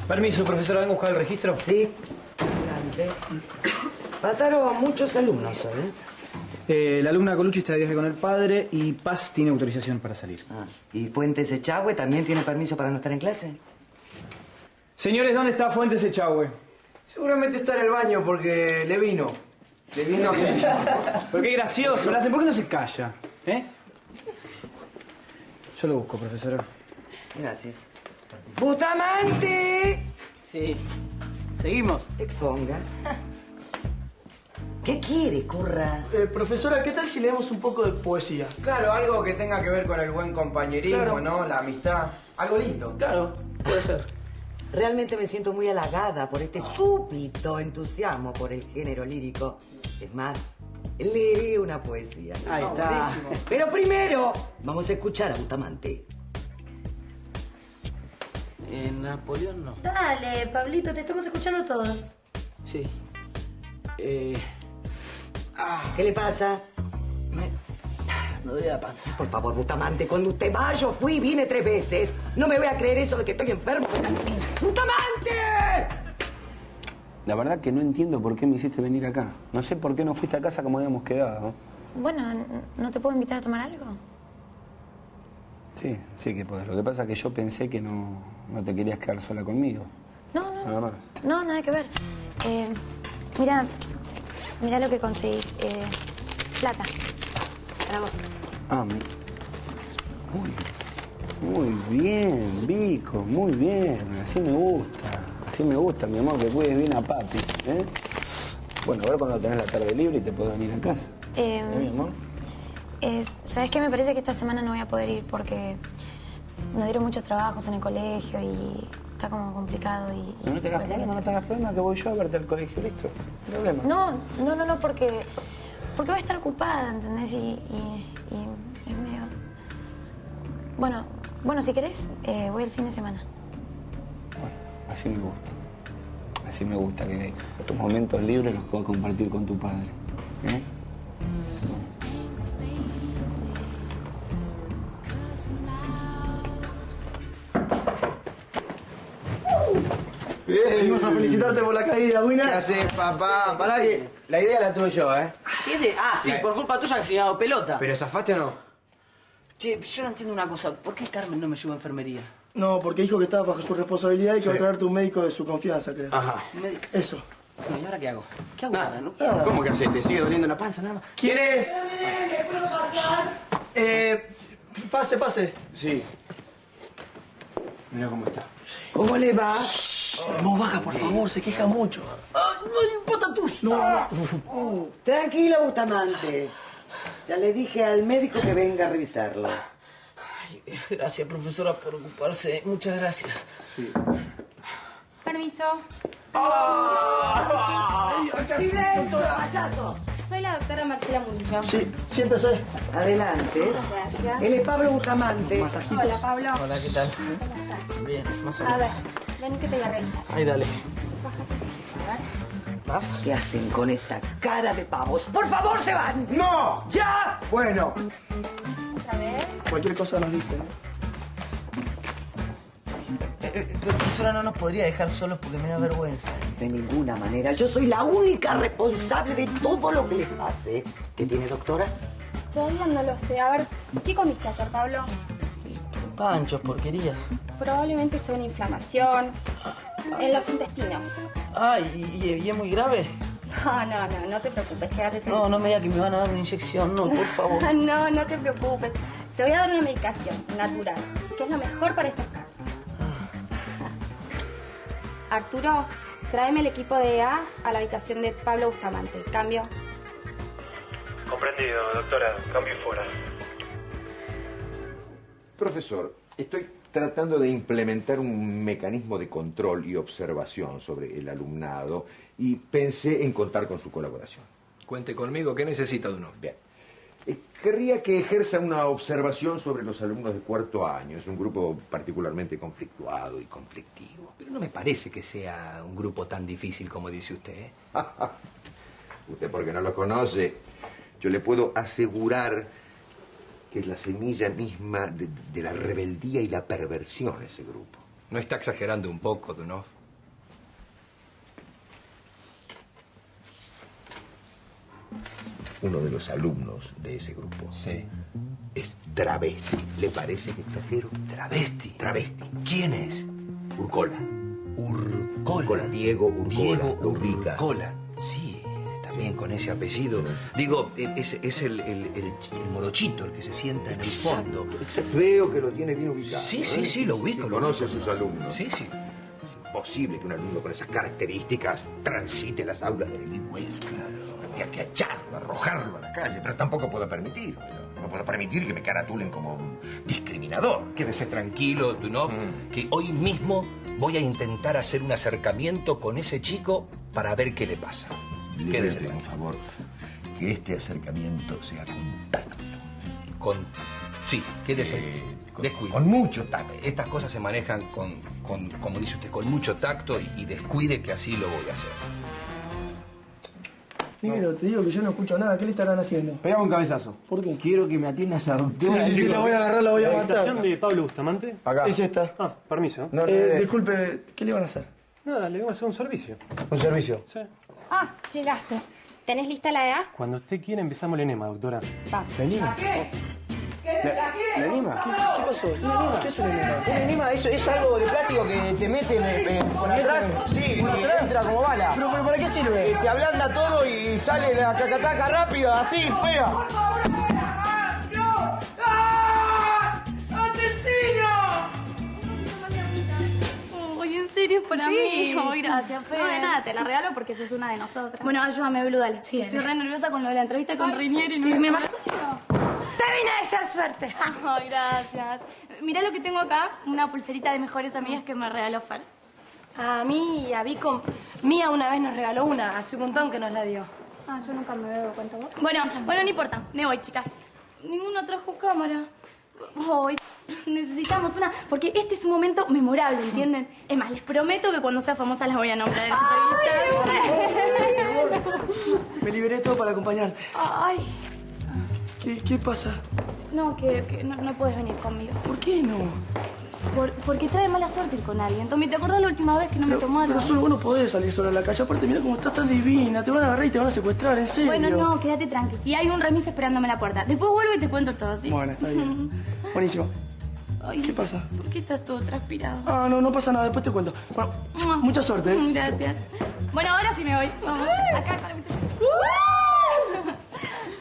Speaker 10: Permiso, profesora, ¿vengo a buscar el registro?
Speaker 8: Sí. Adelante. Faltaron muchos alumnos hoy,
Speaker 10: La alumna Colucci está de viaje con el padre y Paz tiene autorización para salir.
Speaker 8: ¿Y Fuentes Echagüe también tiene permiso para no estar en clase?
Speaker 10: Señores, ¿dónde está Fuentes Echagüe?
Speaker 3: Seguramente está en el baño porque le vino. Le vino.
Speaker 10: Pero qué gracioso, ¿por qué no se calla? Yo lo busco, profesora.
Speaker 8: Gracias. ¡Bustamante!
Speaker 6: Sí. Seguimos.
Speaker 8: Exponga. ¿Qué quiere, Curra?
Speaker 3: Profesora, ¿qué tal si leemos un poco de poesía?
Speaker 16: Claro, algo que tenga que ver con el buen compañerismo,
Speaker 3: Claro.
Speaker 16: ¿no? La amistad. Algo lindo.
Speaker 6: Claro, puede ser.
Speaker 8: Realmente me siento muy halagada por este súbito entusiasmo por el género lírico. Es más, leeré una poesía.
Speaker 6: Ahí está.
Speaker 8: Buenísimo. Pero primero, vamos a escuchar a Bustamante.
Speaker 6: Napoleón no.
Speaker 1: Dale, Pablito, te estamos escuchando todos.
Speaker 6: Sí.
Speaker 8: ¿Qué le pasa?
Speaker 6: Me duele la panza.
Speaker 8: Por favor, Bustamante, cuando usted va, yo fui y vine 3 veces. No me voy a creer eso de que estoy enfermo. ¡Bustamante!
Speaker 14: La verdad que no entiendo por qué me hiciste venir acá. No sé por qué no fuiste a casa como habíamos quedado, ¿no?
Speaker 4: Bueno, ¿no te puedo invitar a tomar algo?
Speaker 14: Sí, sí que podés. Lo que pasa es que yo pensé que no te querías quedar sola conmigo.
Speaker 4: No,
Speaker 14: Nada más.
Speaker 4: no, nada que ver. Mira lo que conseguí. Plata. Para vos.
Speaker 14: Ah, muy bien, Vico, muy bien. Así me gusta. Así me gusta, mi amor, que cuides bien a papi, ¿eh? Bueno, a ver cuando tenés la tarde libre y te puedo venir a casa. Mi amor?
Speaker 4: ¿Sabes qué? Me parece que esta semana no voy a poder ir porque nos dieron muchos trabajos en el colegio y está como complicado y...
Speaker 14: No te hagas problema, que voy yo a verte al colegio, ¿listo? No hay problema.
Speaker 4: No, porque voy a estar ocupada, ¿entendés? Y es medio... Bueno, si querés, voy el fin de semana.
Speaker 14: Bueno, así me gusta. Así me gusta que tus momentos libres los puedas compartir con tu padre. ¿Eh?
Speaker 3: Venimos a felicitarte por la caída, Winner.
Speaker 16: ¿Qué haces, papá? Pará que la idea la tuve yo, ¿eh?
Speaker 6: ¿Qué de? Ah, sí, por culpa tuya que se llamado pelota.
Speaker 16: ¿Pero zafaste o no?
Speaker 6: Che, yo no entiendo una cosa. ¿Por qué Carmen no me llevó a enfermería?
Speaker 3: No, porque dijo que estaba bajo su responsabilidad y que va a traerte un médico de su confianza, creo.
Speaker 16: Ajá.
Speaker 3: Eso.
Speaker 6: Bueno, ¿y ahora qué hago? ¿Qué hago ahora, no?
Speaker 16: ¿Cómo que haces? ¿Te sigue doliendo la panza nada más?
Speaker 3: ¿Quieres? Pase.
Speaker 16: Sí. Mira cómo está.
Speaker 8: ¿Cómo le va?
Speaker 3: No, baja, por favor, se queja mucho.
Speaker 6: ¡No importa tú!
Speaker 3: No.
Speaker 8: Tranquilo, Bustamante. Ya le dije al médico que venga a revisarlo.
Speaker 6: Gracias, profesora, por ocuparse. Muchas gracias. Sí.
Speaker 17: Permiso.
Speaker 8: ¡Silencio, payasos!
Speaker 17: Soy la doctora Marcela Murillo.
Speaker 3: Sí, siéntese.
Speaker 8: Adelante.
Speaker 17: Gracias.
Speaker 8: Él es Pablo Bustamante.
Speaker 17: Hola, Pablo.
Speaker 11: Hola, ¿qué tal?
Speaker 17: ¿Cómo estás?
Speaker 11: Bien, más o
Speaker 17: A
Speaker 11: menos.
Speaker 17: ver, ven que te voy a revisar.
Speaker 11: Ahí, dale.
Speaker 17: Bájate.
Speaker 8: ¿Qué hacen con esa cara de pavos? ¡Por favor, se van!
Speaker 3: ¡No!
Speaker 8: ¡Ya!
Speaker 3: Bueno,
Speaker 17: Otra vez.
Speaker 3: cualquier cosa nos dicen.
Speaker 6: Profesora, no nos podría dejar solos porque me da vergüenza.
Speaker 8: De ninguna manera. Yo soy la única responsable de todo lo que les pase. ¿Qué tiene, doctora?
Speaker 17: Todavía no lo sé. A ver, ¿qué comiste ayer, Pablo?
Speaker 6: Panchos, porquerías.
Speaker 17: Probablemente sea una inflamación en los intestinos.
Speaker 6: ¿Y es muy grave?
Speaker 17: No te preocupes, quédate tranquilo.
Speaker 6: No me diga que me van a dar una inyección, no, por favor.
Speaker 17: No te preocupes. Te voy a dar una medicación natural, que es lo mejor para estos casos. Arturo, tráeme el equipo de EA a la habitación de Pablo Bustamante. Cambio.
Speaker 18: Comprendido, doctora. Cambio fuera.
Speaker 13: Profesor, estoy tratando de implementar un mecanismo de control y observación sobre el alumnado y pensé en contar con su colaboración.
Speaker 14: Cuente conmigo, ¿qué necesita de uno?
Speaker 13: Bien. Querría que ejerza una observación sobre los alumnos de cuarto año. Es un grupo particularmente conflictuado y conflictivo.
Speaker 14: Pero no me parece que sea un grupo tan difícil como dice usted, ¿eh?
Speaker 13: Usted porque no lo conoce, yo le puedo asegurar que es la semilla misma de la rebeldía y la perversión ese grupo.
Speaker 14: ¿No está exagerando un poco, Dunov?
Speaker 13: Uno de los alumnos de ese grupo es travesti. ¿Le parece que exagero?
Speaker 14: ¿Travesti?
Speaker 13: Travesti.
Speaker 14: ¿Quién es?
Speaker 13: Urcola.
Speaker 14: Urcola.
Speaker 13: Diego Urcola.
Speaker 14: Diego
Speaker 13: ¿Lo ubica?
Speaker 14: Urcola. Sí, también con ese apellido. Digo, es el morochito, el que se sienta en el fondo.
Speaker 13: Veo que lo tiene bien ubicado.
Speaker 14: Sí, lo ubico.
Speaker 13: Conoce a sus alumnos.
Speaker 14: Sí.
Speaker 13: Es imposible que un alumno con esas características transite las aulas de Lenin West. Claro. Hay que echarlo, arrojarlo a la calle, pero tampoco puedo permitirlo. No puedo permitir que me caratulen como un discriminador.
Speaker 14: Quédese tranquilo, Dunov, que hoy mismo voy a intentar hacer un acercamiento con ese chico para ver qué le pasa.
Speaker 13: Quédese, por favor, que este acercamiento sea con tacto.
Speaker 14: Sí, quédese. Descuide.
Speaker 13: Con mucho tacto.
Speaker 14: Estas cosas se manejan como dice usted, con mucho tacto y descuide que así lo voy a hacer.
Speaker 10: Negro, te digo que yo no escucho nada. ¿Qué le estarán haciendo?
Speaker 5: Pegame un cabezazo.
Speaker 10: ¿Por qué?
Speaker 5: Quiero que me atiendas a doctora.
Speaker 10: Sí, la voy a agarrar, la voy a
Speaker 18: ¿La
Speaker 10: matar.
Speaker 18: habitación de Pablo Bustamante?
Speaker 13: Acá.
Speaker 10: Es esta.
Speaker 18: Permiso.
Speaker 10: Disculpe, ¿qué le van a hacer?
Speaker 18: Nada, le voy a hacer un servicio.
Speaker 10: ¿Un servicio?
Speaker 18: Sí.
Speaker 17: Llegaste. ¿Tenés lista la EA?
Speaker 18: Cuando usted quiera empezamos el enema, doctora.
Speaker 17: Va.
Speaker 10: ¿La enema?
Speaker 3: ¿La enema?
Speaker 10: ¿Qué pasó? ¿Qué es un enema?
Speaker 3: Un enema es algo de plástico que te meten por atrás. Sí,
Speaker 10: ¿Por
Speaker 3: y
Speaker 10: atrás?
Speaker 3: entra como bala.
Speaker 10: ¿Pero para qué sirve?
Speaker 3: Te ablanda todo y sale la cacataca rápido, así, fea.
Speaker 4: Uy, ¿en serio es para
Speaker 17: Sí.
Speaker 4: mí? Ay, gracias, Fe.
Speaker 17: No, de nada, te la regalo porque sos una de nosotras.
Speaker 4: Bueno, ayúdame, Blue, dale.
Speaker 17: Sí,
Speaker 4: Estoy
Speaker 17: dale.
Speaker 4: re nerviosa con lo de la entrevista con
Speaker 17: Ay,
Speaker 4: Rinieri.
Speaker 17: sí.
Speaker 4: No
Speaker 17: Me
Speaker 4: imagino.
Speaker 2: ¡Te vine a desear suerte!
Speaker 4: Ay, gracias. Mirá lo que tengo acá, una pulserita de mejores amigas que me regaló Fer.
Speaker 2: A mí y a Vico, Mía una vez nos regaló una, hace un montón que nos la dio.
Speaker 4: Yo nunca me veo cuenta vos. Bueno, no importa. Me voy, chicas. Ninguno trajo cámara. Ay, necesitamos una, porque este es un momento memorable, ¿entienden? Es más, les prometo que cuando sea famosa las voy a nombrar en la entrevista.
Speaker 10: Me liberé todo para acompañarte.
Speaker 4: Ay,
Speaker 10: ¿Qué pasa?
Speaker 4: no, que no puedes venir conmigo.
Speaker 10: ¿Por qué no?
Speaker 4: Porque trae mala suerte ir con alguien. Tommy, ¿te acordás la última vez que no me tomaron?
Speaker 10: Pero solo vos no podés salir sola a la calle. Aparte, mira cómo estás tan divina. Te van a agarrar y te van a secuestrar, en serio.
Speaker 4: Bueno, no, quédate tranqui. Si hay un remis esperándome en la puerta. Después vuelvo y te cuento todo, ¿sí?
Speaker 10: Bueno, está bien. Buenísimo.
Speaker 4: Ay,
Speaker 10: ¿Qué pasa?
Speaker 4: ¿Por qué estás todo transpirado?
Speaker 10: No pasa nada. Después te cuento. Bueno, mucha suerte.
Speaker 4: Gracias. Bueno, ahora sí me voy. Vamos. Acá, para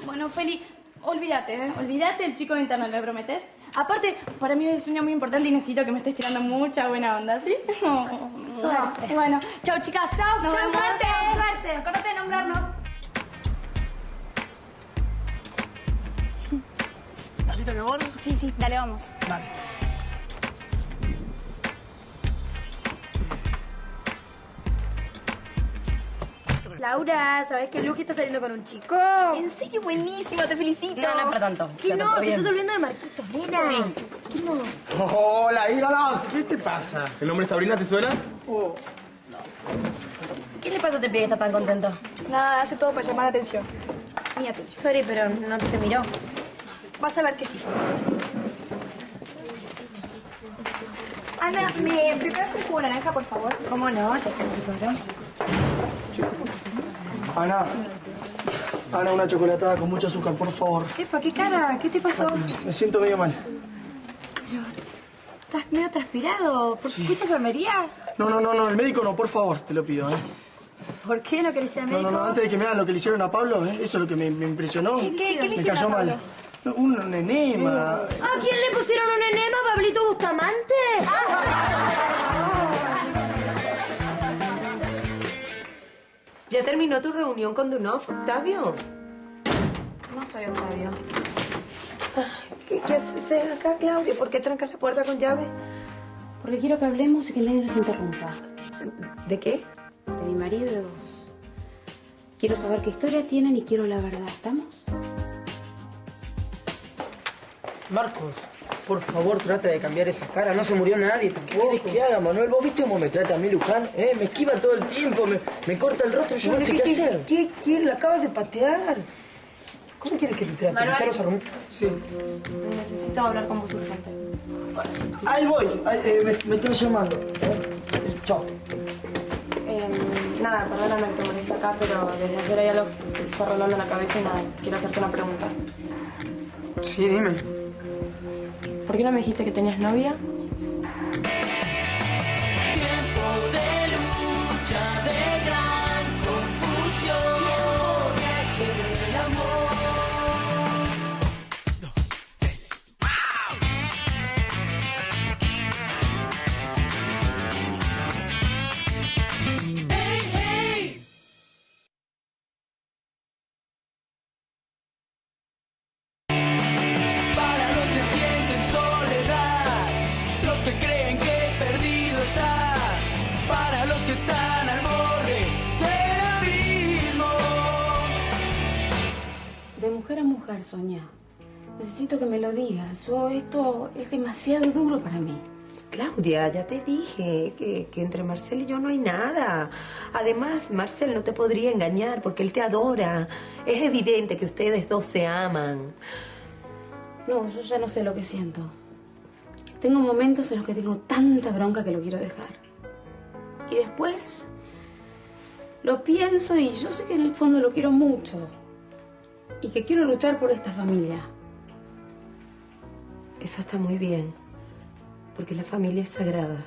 Speaker 4: Bueno, Feli, olvídate, ¿eh? Olvídate del chico de internet, ¿me prometes? Aparte, para mí es un día muy importante y necesito que me estés tirando mucha buena onda, ¿sí?
Speaker 2: Suerte.
Speaker 4: Bueno, chau, chicas. Chau, nos vemos.
Speaker 17: Suerte. Acordate de nombrarnos.
Speaker 10: ¿Alita, mi amor?
Speaker 17: Sí, dale, vamos.
Speaker 10: Vale.
Speaker 2: Laura, ¿sabés que Luqui está saliendo con un chico?
Speaker 17: En serio, buenísimo, te felicito.
Speaker 2: No es para tanto.
Speaker 17: ¿Qué no? Te estás olvidando de Marquitos, nena.
Speaker 2: Sí.
Speaker 17: ¿Qué no?
Speaker 3: Hola, ídolos.
Speaker 10: ¿Qué te pasa?
Speaker 11: ¿El nombre Sabrina te suena?
Speaker 2: ¿Qué le pasa a este pibe que está tan contento?
Speaker 17: Nada, hace todo para llamar la atención. Mi atención.
Speaker 2: Sorry, pero no te miró.
Speaker 17: Vas a ver que sí.
Speaker 1: Ana, ¿me preparas un jugo de naranja, por favor? ¿Cómo no? Ya está preparado.
Speaker 3: Ana. Ana, una chocolatada con mucho azúcar, por favor.
Speaker 1: Epa, ¿qué cara? ¿Qué te pasó?
Speaker 3: Me siento medio mal.
Speaker 1: Pero estás medio transpirado. ¿Fuiste a enfermería?
Speaker 3: No, el médico no, por favor, te lo pido, ¿eh?
Speaker 1: ¿Por qué no querés ir al médico?
Speaker 3: No, antes de que me hagan lo que le hicieron a Pablo, ¿eh? Eso es lo que me impresionó.
Speaker 1: ¿Qué le
Speaker 3: Me
Speaker 1: hicieron
Speaker 3: cayó
Speaker 1: a Pablo?
Speaker 3: mal. Un enema.
Speaker 1: ¿A quién le pusieron un enema, Pablito Bustamante?
Speaker 12: ¿Ya terminó tu reunión con Dunov, Octavio?
Speaker 4: No soy Octavio.
Speaker 12: ¿Qué haces acá, Claudia? ¿Por qué trancas la puerta con llave?
Speaker 4: Porque quiero que hablemos y que nadie nos interrumpa.
Speaker 12: ¿De qué?
Speaker 4: De mi marido y de vos. Quiero saber qué historia tienen y quiero la verdad. ¿Estamos?
Speaker 10: Marcos, por favor, trata de cambiar esa cara. No se murió nadie tampoco.
Speaker 6: ¿Qué querés que haga, Manuel? ¿Vos viste cómo me trata a mí, Luján? Me esquiva todo el tiempo, me corta el rostro, yo no sé qué hacer.
Speaker 10: ¿Qué? La acabas de patear. ¿Cómo quieres que te trate?
Speaker 4: Manuel.
Speaker 10: ¿Estás a Sí.
Speaker 4: Necesito hablar con vos urgente.
Speaker 3: Ahí voy. Me están llamando. Chao.
Speaker 4: Nada, perdóname que te moleste acá, pero desde ayer hay algo que te está rondando la cabeza y nada, quiero hacerte una pregunta.
Speaker 10: Sí, dime.
Speaker 4: ¿Por qué no me dijiste que tenías novia?
Speaker 9: Tiempo de lucha, de gran confusión. Tiempo de hacer el amor. Para los que sienten soledad, los que creen que perdido estás, para los que están al borde del abismo.
Speaker 4: De mujer a mujer, Sonia. Necesito que me lo digas. Esto es demasiado duro para mí.
Speaker 12: Claudia, ya te dije que entre Marcel y yo no hay nada. Además, Marcel no te podría engañar porque él te adora. Es evidente que ustedes dos se aman.
Speaker 4: No, yo ya no sé lo que siento. Tengo momentos en los que tengo tanta bronca que lo quiero dejar. Y después lo pienso y yo sé que en el fondo lo quiero mucho. Y que quiero luchar por esta familia.
Speaker 12: Eso está muy bien. Porque la familia es sagrada.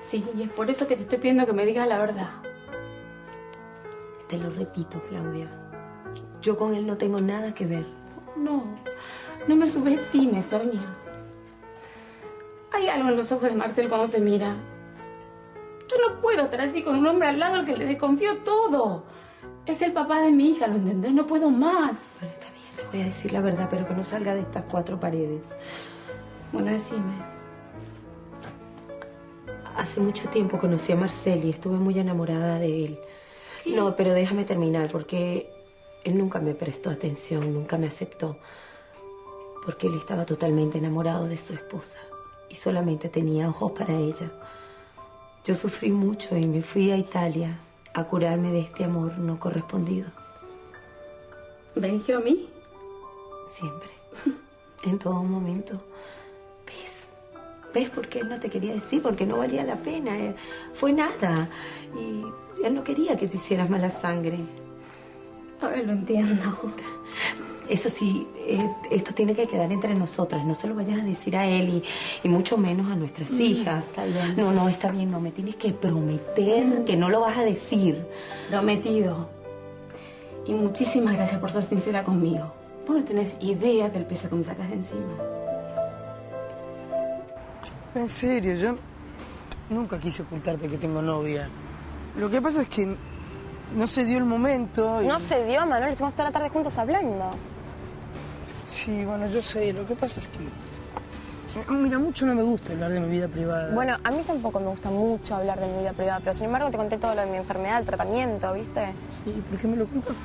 Speaker 4: Sí, y es por eso que te estoy pidiendo que me digas la verdad.
Speaker 12: Te lo repito, Claudia. Yo con él no tengo nada que ver.
Speaker 4: No me subestimes, Sonia. Hay algo en los ojos de Marcel cuando te mira. Yo no puedo estar así con un hombre al lado al que le desconfío todo. Es el papá de mi hija, ¿lo entendés? No puedo más.
Speaker 12: Bueno, está bien, te voy a decir la verdad, pero que no salga de estas cuatro paredes.
Speaker 4: Bueno, decime.
Speaker 12: Hace mucho tiempo conocí a Marcel y estuve muy enamorada de él. ¿Qué? No, pero déjame terminar, porque él nunca me prestó atención, nunca me aceptó. Porque él estaba totalmente enamorado de su esposa y solamente tenía ojos para ella. Yo sufrí mucho y me fui a Italia a curarme de este amor no correspondido.
Speaker 4: ¿Me eligió a mí?
Speaker 12: Siempre. En todo momento. ¿Ves por qué él no te quería decir? Porque no valía la pena. Fue nada. Y él no quería que te hicieras mala sangre.
Speaker 4: Ahora lo entiendo.
Speaker 12: Eso sí, esto tiene que quedar entre nosotras. No se lo vayas a decir a él y mucho menos a nuestras hijas.
Speaker 4: Está bien.
Speaker 12: No, está bien. No, me tienes que prometer que no lo vas a decir.
Speaker 4: Prometido. Y muchísimas gracias por ser sincera conmigo. Vos no tenés idea del peso que me sacas de encima.
Speaker 10: En serio, yo nunca quise ocultarte que tengo novia. Lo que pasa es que no se dio el momento y...
Speaker 2: No se dio, Manuel. Estuvimos toda la tarde juntos hablando.
Speaker 10: Sí, bueno, yo sé. Lo que pasa es que... Mira, mucho no me gusta hablar de mi vida privada.
Speaker 2: Bueno, a mí tampoco me gusta mucho hablar de mi vida privada, pero sin embargo te conté todo lo de mi enfermedad, el tratamiento, ¿viste?
Speaker 10: ¿Y por qué me lo contaste?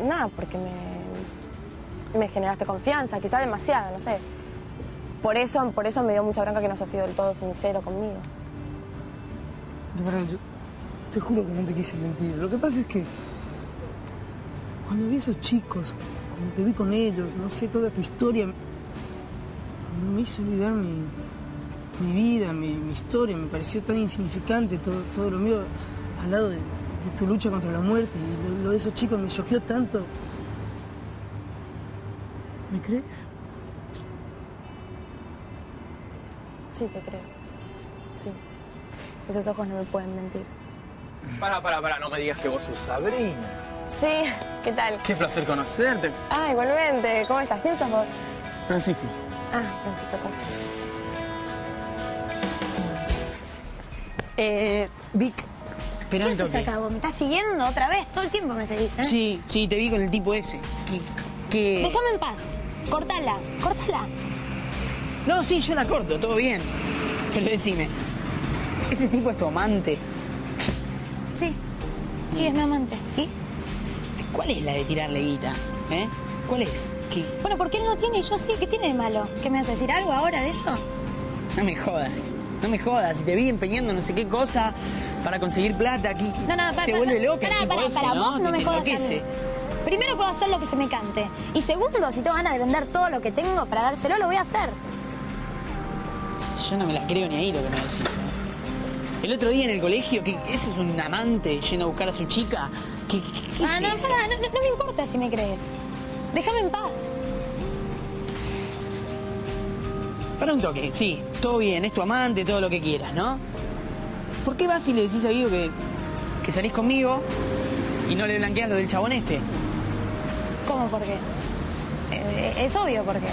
Speaker 2: Nada, porque me generaste confianza, quizás demasiado, no sé. Por eso me dio mucha bronca que no has sido del todo sincero conmigo.
Speaker 10: De verdad, yo te juro que no te quise mentir. Lo que pasa es que cuando vi a esos chicos, cuando te vi con ellos, no sé, toda tu historia, me hizo olvidar mi vida, mi historia. Me pareció tan insignificante todo lo mío al lado de tu lucha contra la muerte. Y lo de esos chicos me choqueó tanto. ¿Me crees?
Speaker 4: Sí, te creo. Sí. Esos ojos no me pueden mentir.
Speaker 11: Para, no me digas que vos sos Sabrina.
Speaker 4: Sí, ¿qué tal?
Speaker 11: Qué placer conocerte.
Speaker 4: Ah, igualmente. ¿Cómo estás? ¿Quién sos vos?
Speaker 11: Francisco.
Speaker 4: Ah, Francisco, ¿cómo estás?
Speaker 10: Vic,
Speaker 4: ¿Qué haces acá vos? ¿Me estás siguiendo otra vez? Todo el tiempo me seguís, ¿eh?
Speaker 10: Sí, te vi con el tipo ese. Que...
Speaker 4: Déjame en paz. Cortala.
Speaker 10: No, sí, yo la corto, todo bien. Pero decime, ¿ese tipo es tu amante?
Speaker 4: Sí, es mi amante. ¿Y?
Speaker 10: ¿Cuál es la de tirarle guita? ¿Cuál es? ¿Qué?
Speaker 4: Bueno, ¿por qué él no tiene y yo sí? ¿Qué tiene de malo? ¿Qué me vas a decir algo ahora de eso?
Speaker 10: No me jodas. Si te vi empeñando no sé qué cosa para conseguir plata aquí.
Speaker 4: No, para.
Speaker 10: Te vuelve loca el tipo ese,
Speaker 4: Para,
Speaker 10: ¿no?
Speaker 4: vos no me
Speaker 10: Te
Speaker 4: jodas a mí.
Speaker 10: enloquece.
Speaker 4: Primero puedo hacer lo que se me cante. Y segundo, si tengo ganas de vender todo lo que tengo para dárselo, lo voy a hacer.
Speaker 10: Yo no me las creo ni ahí lo que me decís. El otro día en el colegio, que ese es un amante yendo a buscar a su chica. ¿Qué es eso?
Speaker 4: No me importa si me crees. Déjame en paz.
Speaker 10: Para un toque, sí, todo bien, es tu amante, todo lo que quieras, ¿no? ¿Por qué vas y le decís a Guido que salís conmigo y no le blanqueas lo del chabón este?
Speaker 4: ¿Cómo por qué? Es obvio por qué.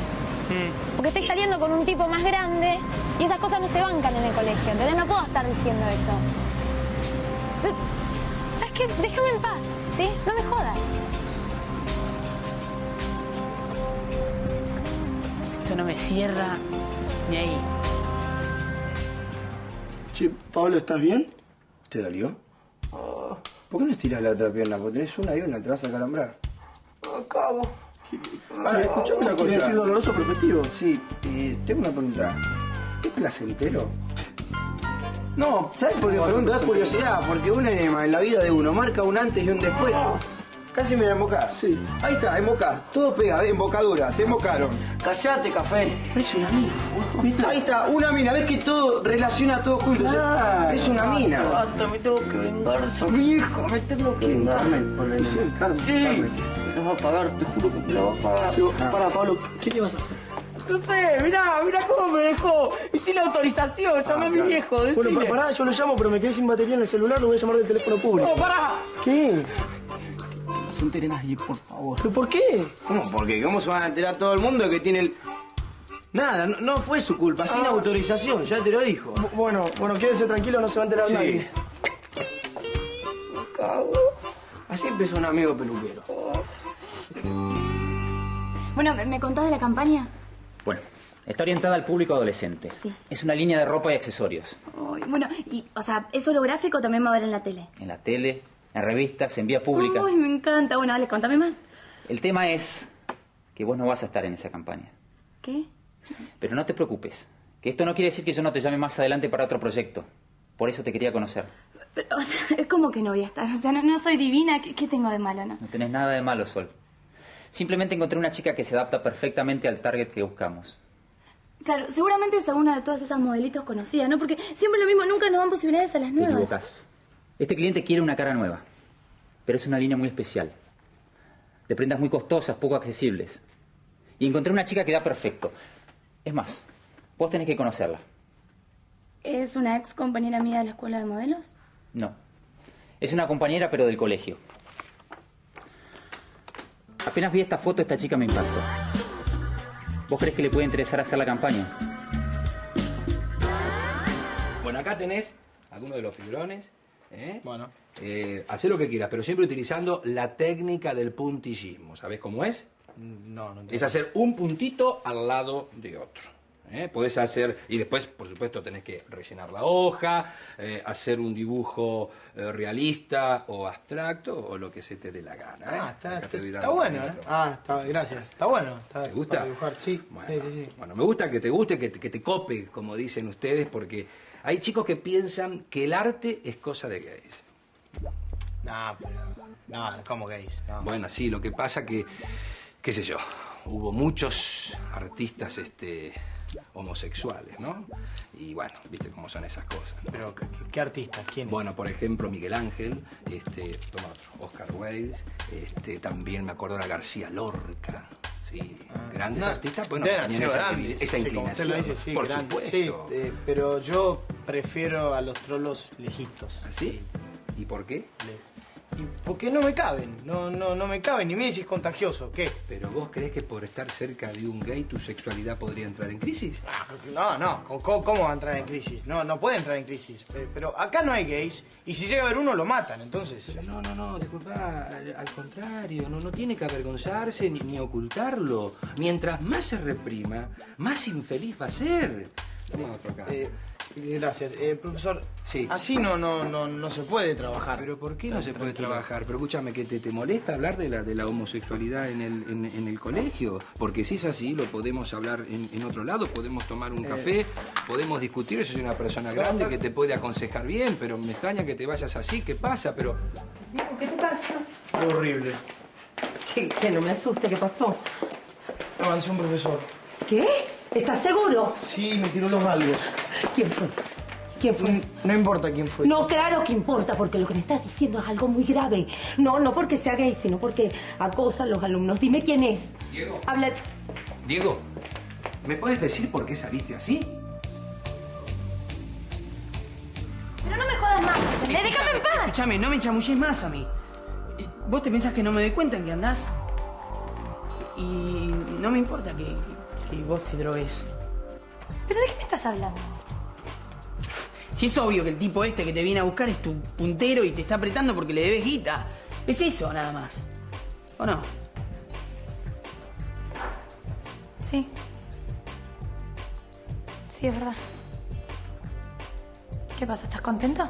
Speaker 4: Porque estoy saliendo con un tipo más grande y esas cosas no se bancan en el colegio, ¿entendés? No puedo estar diciendo eso. ¿Sabes qué? Déjame en paz, ¿sí? No me jodas.
Speaker 10: Esto no me cierra ni ahí.
Speaker 3: Che, Pablo, ¿estás bien?
Speaker 5: ¿Te dolió? ¿Por qué no estiras la otra pierna? Porque tenés una y una, te vas a calambrar.
Speaker 3: Acabo. Vale, escuchame una cosa. ¿Quiere decir doloroso pero efectivo?
Speaker 5: Sí, tengo una pregunta. ¿Es placentero? No, ¿sabes por qué pregunto? Es curiosidad, porque un enema en la vida de uno marca un antes y un después. Casi me embocás. Sí. Ahí está, embocás. Todo pega, embocadura, te embocaron.
Speaker 6: Callate, café.
Speaker 5: Es una mina. Ahí está, una mina. ¿Ves que todo relaciona todo junto? Es una mina.
Speaker 6: Basta, me tengo que vengar, viejo, me tengo que vengar. Sí, me la va a pagar, te juro que me la va a pagar.
Speaker 3: Para, Pablo, ¿qué le vas a hacer?
Speaker 6: No sé, mirá cómo me dejó. Y sin la autorización, llamé a mi viejo.
Speaker 3: Bueno,
Speaker 6: decile.
Speaker 3: pará, yo lo llamo, pero me quedé sin batería en el celular, lo voy a llamar del teléfono público.
Speaker 6: No, pará.
Speaker 3: ¿Qué?
Speaker 6: No se entere nadie, por favor.
Speaker 3: ¿Pero por qué?
Speaker 5: ¿Cómo? Porque ¿cómo se van a enterar todo el mundo que tiene el...? Nada, no fue su culpa, sin autorización, ya te lo dijo.
Speaker 3: Bueno, quédese tranquilo, no se va a enterar nadie.
Speaker 5: Me cago. Así empezó un amigo peluquero.
Speaker 4: Bueno, ¿me contás de la campaña?
Speaker 19: Bueno, está orientada al público adolescente.
Speaker 4: Sí.
Speaker 19: Es una línea de ropa y accesorios.
Speaker 4: Ay, bueno, y, o sea, ¿es holográfico o también va a ver en la tele?
Speaker 19: En la tele, en revistas, en vía pública.
Speaker 4: Ay, me encanta. Bueno, dale, contame más.
Speaker 19: El tema es que vos no vas a estar en esa campaña.
Speaker 4: ¿Qué?
Speaker 19: Pero no te preocupes, que esto no quiere decir que yo no te llame más adelante para otro proyecto. Por eso te quería conocer.
Speaker 4: Pero, o sea, es como que no voy a estar. O sea, no soy divina. ¿Qué tengo de malo, no?
Speaker 19: No tenés nada de malo, Sol. Simplemente encontré una chica que se adapta perfectamente al target que buscamos.
Speaker 4: Claro, seguramente es alguna de todas esas modelitos conocidas, ¿no? Porque siempre lo mismo, nunca nos dan posibilidades a las
Speaker 19: Te
Speaker 4: nuevas.
Speaker 19: equivocás. Este cliente quiere una cara nueva, pero es una línea muy especial. De prendas muy costosas, poco accesibles. Y encontré una chica que da perfecto. Es más, vos tenés que conocerla.
Speaker 4: ¿Es una ex compañera mía de la escuela de modelos?
Speaker 19: No. Es una compañera, pero del colegio. Apenas vi esta foto, esta chica me impactó. ¿Vos crees que le puede interesar hacer la campaña?
Speaker 14: Bueno, acá tenés algunos de los figurones. Bueno. Hacé lo que quieras, pero siempre utilizando la técnica del puntillismo. ¿Sabés cómo es?
Speaker 11: No entiendo.
Speaker 14: Es hacer un puntito al lado de otro. Podés hacer, y después, por supuesto, tenés que rellenar la hoja, hacer un dibujo realista o abstracto, o lo que se te dé la gana.
Speaker 3: Está bueno, ¿eh? Gracias. Está bueno.
Speaker 14: ¿Te gusta?
Speaker 3: Para dibujar, sí.
Speaker 14: Bueno,
Speaker 3: Sí.
Speaker 14: Bueno, me gusta, que te cope, como dicen ustedes, porque hay chicos que piensan que el arte es cosa de gays.
Speaker 3: No, ¿cómo gays? No.
Speaker 14: Bueno, sí, lo que pasa que, qué sé yo, hubo muchos artistas homosexuales, ¿no? Y bueno, viste cómo son esas cosas.
Speaker 3: Pero, ¿qué artista? ¿Quién es?
Speaker 14: Bueno, por ejemplo, Miguel Ángel, toma otro, Oscar Wilde, también me acuerdo de García Lorca. Sí, grandes artistas, bueno, tenían esa inclinación.
Speaker 3: Como usted lo dice, sí,
Speaker 14: por
Speaker 3: grande.
Speaker 14: supuesto.
Speaker 3: Sí, pero yo prefiero a los trolos lejitos.
Speaker 14: ¿Así? ¿Y por qué?
Speaker 3: Porque no me caben, no me caben, ni me decís contagioso, ¿qué?
Speaker 14: ¿Pero vos crees que por estar cerca de un gay tu sexualidad podría entrar en crisis?
Speaker 3: No, ¿cómo va a entrar en crisis? No puede entrar en crisis, pero acá no hay gays, y si llega a haber uno lo matan, entonces...
Speaker 14: No, disculpa, al contrario, no tiene que avergonzarse ni ocultarlo. Mientras más se reprima, más infeliz va a ser. Toma otro acá.
Speaker 3: Gracias. Profesor,
Speaker 14: sí.
Speaker 3: Así no se puede trabajar.
Speaker 14: ¿Pero por qué no se puede trabajar? Pero escúchame, ¿que te molesta hablar de la homosexualidad en el colegio? Porque si es así, lo podemos hablar en otro lado, podemos tomar un café, podemos discutir. Yo soy una persona grande que te puede aconsejar bien, pero me extraña que te vayas así. ¿Qué pasa? Pero...
Speaker 12: Diego, ¿qué te pasa?
Speaker 3: Horrible.
Speaker 12: Que no me asuste, ¿qué pasó?
Speaker 3: Avanzó un profesor.
Speaker 12: ¿Qué? ¿Estás seguro?
Speaker 3: Sí, me tiró los galgos.
Speaker 12: ¿Quién fue? ¿Quién fue?
Speaker 3: No importa quién fue.
Speaker 12: No, claro que importa, porque lo que me estás diciendo es algo muy grave. No porque sea gay, sino porque acosa a los alumnos. Dime quién es.
Speaker 14: Diego.
Speaker 12: Habla...
Speaker 14: Diego, ¿me puedes decir por qué saliste así?
Speaker 1: Pero no me jodas más, ¿entendés? Déjame en paz.
Speaker 6: Escúchame, no me chamulles más a mí. ¿Vos te pensás que no me doy cuenta en qué andás? Y no me importa que vos te drogues.
Speaker 1: ¿Pero de qué me estás hablando?
Speaker 6: Si es obvio que el tipo este que te viene a buscar es tu puntero y te está apretando porque le debes guita. Es eso, nada más. ¿O no?
Speaker 1: Sí. Sí, es verdad. ¿Qué pasa? ¿Estás contento?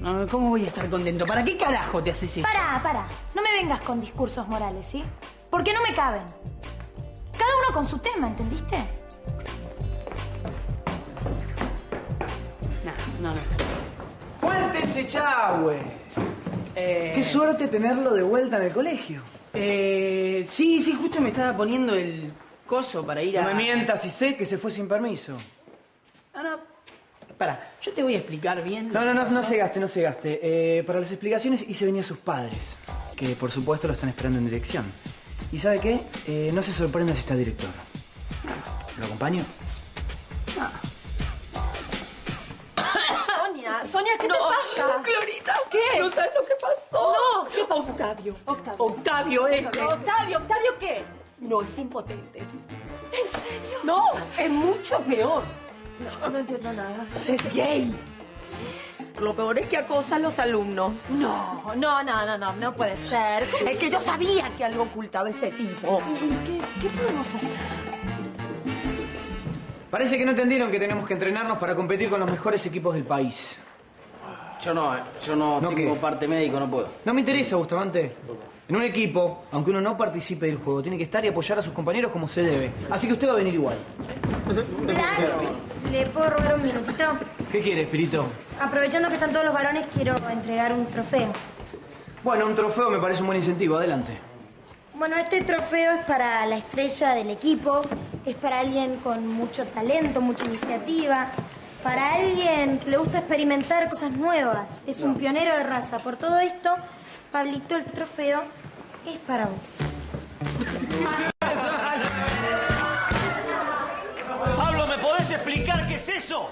Speaker 6: No, ¿cómo voy a estar contento? ¿Para qué carajo te haces eso?
Speaker 1: Pará. No me vengas con discursos morales, ¿sí? Porque no me caben. Cada uno con su tema, ¿entendiste?
Speaker 6: No.
Speaker 10: ¡Cuéntese, Chahue! Qué suerte tenerlo de vuelta en el colegio.
Speaker 6: Sí, justo me estaba poniendo el coso para ir a...
Speaker 10: No me mientas y sé que se fue sin permiso.
Speaker 6: Pará, yo te voy a explicar bien.
Speaker 10: No se gaste. Para las explicaciones hice venir a sus padres, que por supuesto lo están esperando en dirección. ¿Y sabe qué? No se sorprenda si está director. ¿Lo acompaño?
Speaker 1: Sonia, ¿qué te pasa?
Speaker 12: Clarita,
Speaker 1: ¿Qué?
Speaker 12: ¿No sabes lo que pasó?
Speaker 1: No, ¿qué pasó?
Speaker 12: Octavio
Speaker 1: ¿Octavio qué?
Speaker 12: No, es impotente.
Speaker 1: ¿En serio?
Speaker 12: No, es mucho peor.
Speaker 1: No entiendo nada.
Speaker 12: Es gay. Lo peor es que acosa a los alumnos.
Speaker 1: No puede ser.
Speaker 12: Es que yo sabía que algo ocultaba ese tipo.
Speaker 1: ¿Qué podemos hacer?
Speaker 10: Parece que no entendieron que tenemos que entrenarnos para competir con los mejores equipos del país.
Speaker 6: Yo no tengo parte médico, no puedo.
Speaker 10: No me interesa, Bustamante. En un equipo, aunque uno no participe del juego, tiene que estar y apoyar a sus compañeros como se debe. Así que usted va a venir igual.
Speaker 20: Blas, ¿le puedo robar un minutito?
Speaker 10: ¿Qué quiere, Espirito?
Speaker 20: Aprovechando que están todos los varones, quiero entregar un trofeo.
Speaker 10: Bueno, un trofeo me parece un buen incentivo. Adelante.
Speaker 20: Bueno, este trofeo es para la estrella del equipo, es para alguien con mucho talento, mucha iniciativa, para alguien que le gusta experimentar cosas nuevas. Es un pionero de raza. Por todo esto, Pablito, el trofeo es para vos.
Speaker 21: Pablo, ¿me podés explicar qué es eso?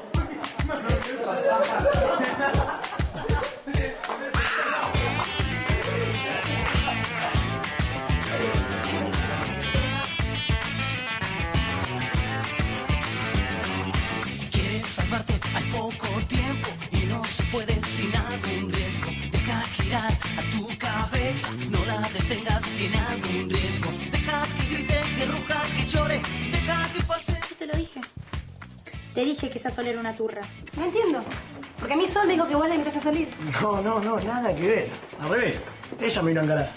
Speaker 9: Quieres salvarte, hay poco tiempo y no se puede sin algún riesgo. Deja girar a tu cabeza, no la detengas, tiene algún riesgo. Deja que grite, que ruja, que llore, deja que pase.
Speaker 20: Yo te lo dije. Te dije que esa Sol era una turra.
Speaker 1: No entiendo. Porque a mí Sol me dijo que vos la invitaste a salir.
Speaker 3: No, nada que ver. Al revés. Ella me vino a encarar.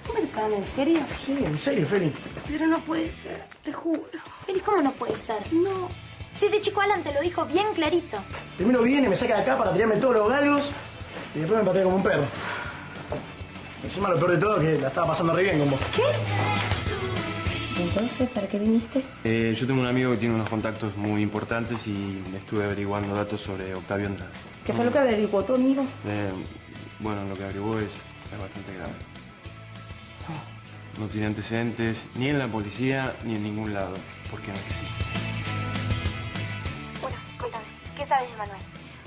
Speaker 1: ¿Cómo te estás hablando? ¿En serio?
Speaker 3: Sí, en serio, Feli.
Speaker 1: Pero no puede ser, te juro.
Speaker 20: Feli, ¿cómo no puede ser?
Speaker 1: No.
Speaker 20: Sí, ese chico Alan te lo dijo bien clarito.
Speaker 3: Primero viene, me saca de acá para tirarme todos los galgos y después me patea como un perro. Encima lo peor de todo es que la estaba pasando re bien con vos.
Speaker 20: ¿Qué?
Speaker 2: Entonces, ¿para qué viniste?
Speaker 18: Yo tengo un amigo que tiene unos contactos muy importantes y me estuve averiguando datos sobre Octavio Andrade.
Speaker 2: ¿Qué fue lo que averiguó tu amigo?
Speaker 18: Bueno, lo que averiguó es bastante grave. No tiene antecedentes ni en la policía ni en ningún lado, porque no existe.
Speaker 17: Bueno, contame, ¿qué sabes de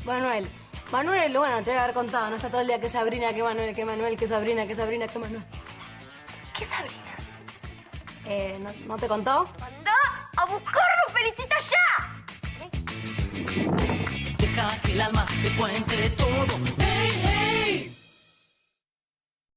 Speaker 17: Manuel?
Speaker 2: Manuel, bueno, te voy a haber contado, ¿no? Está todo el día que Sabrina, que Manuel, que Manuel, que Sabrina, que Sabrina, que Manuel.
Speaker 17: ¿Qué Sabrina?
Speaker 2: ¿No te contó?
Speaker 17: ¡Anda a buscarlo! ¡Felicita ya!
Speaker 9: Deja que el alma te cuente todo.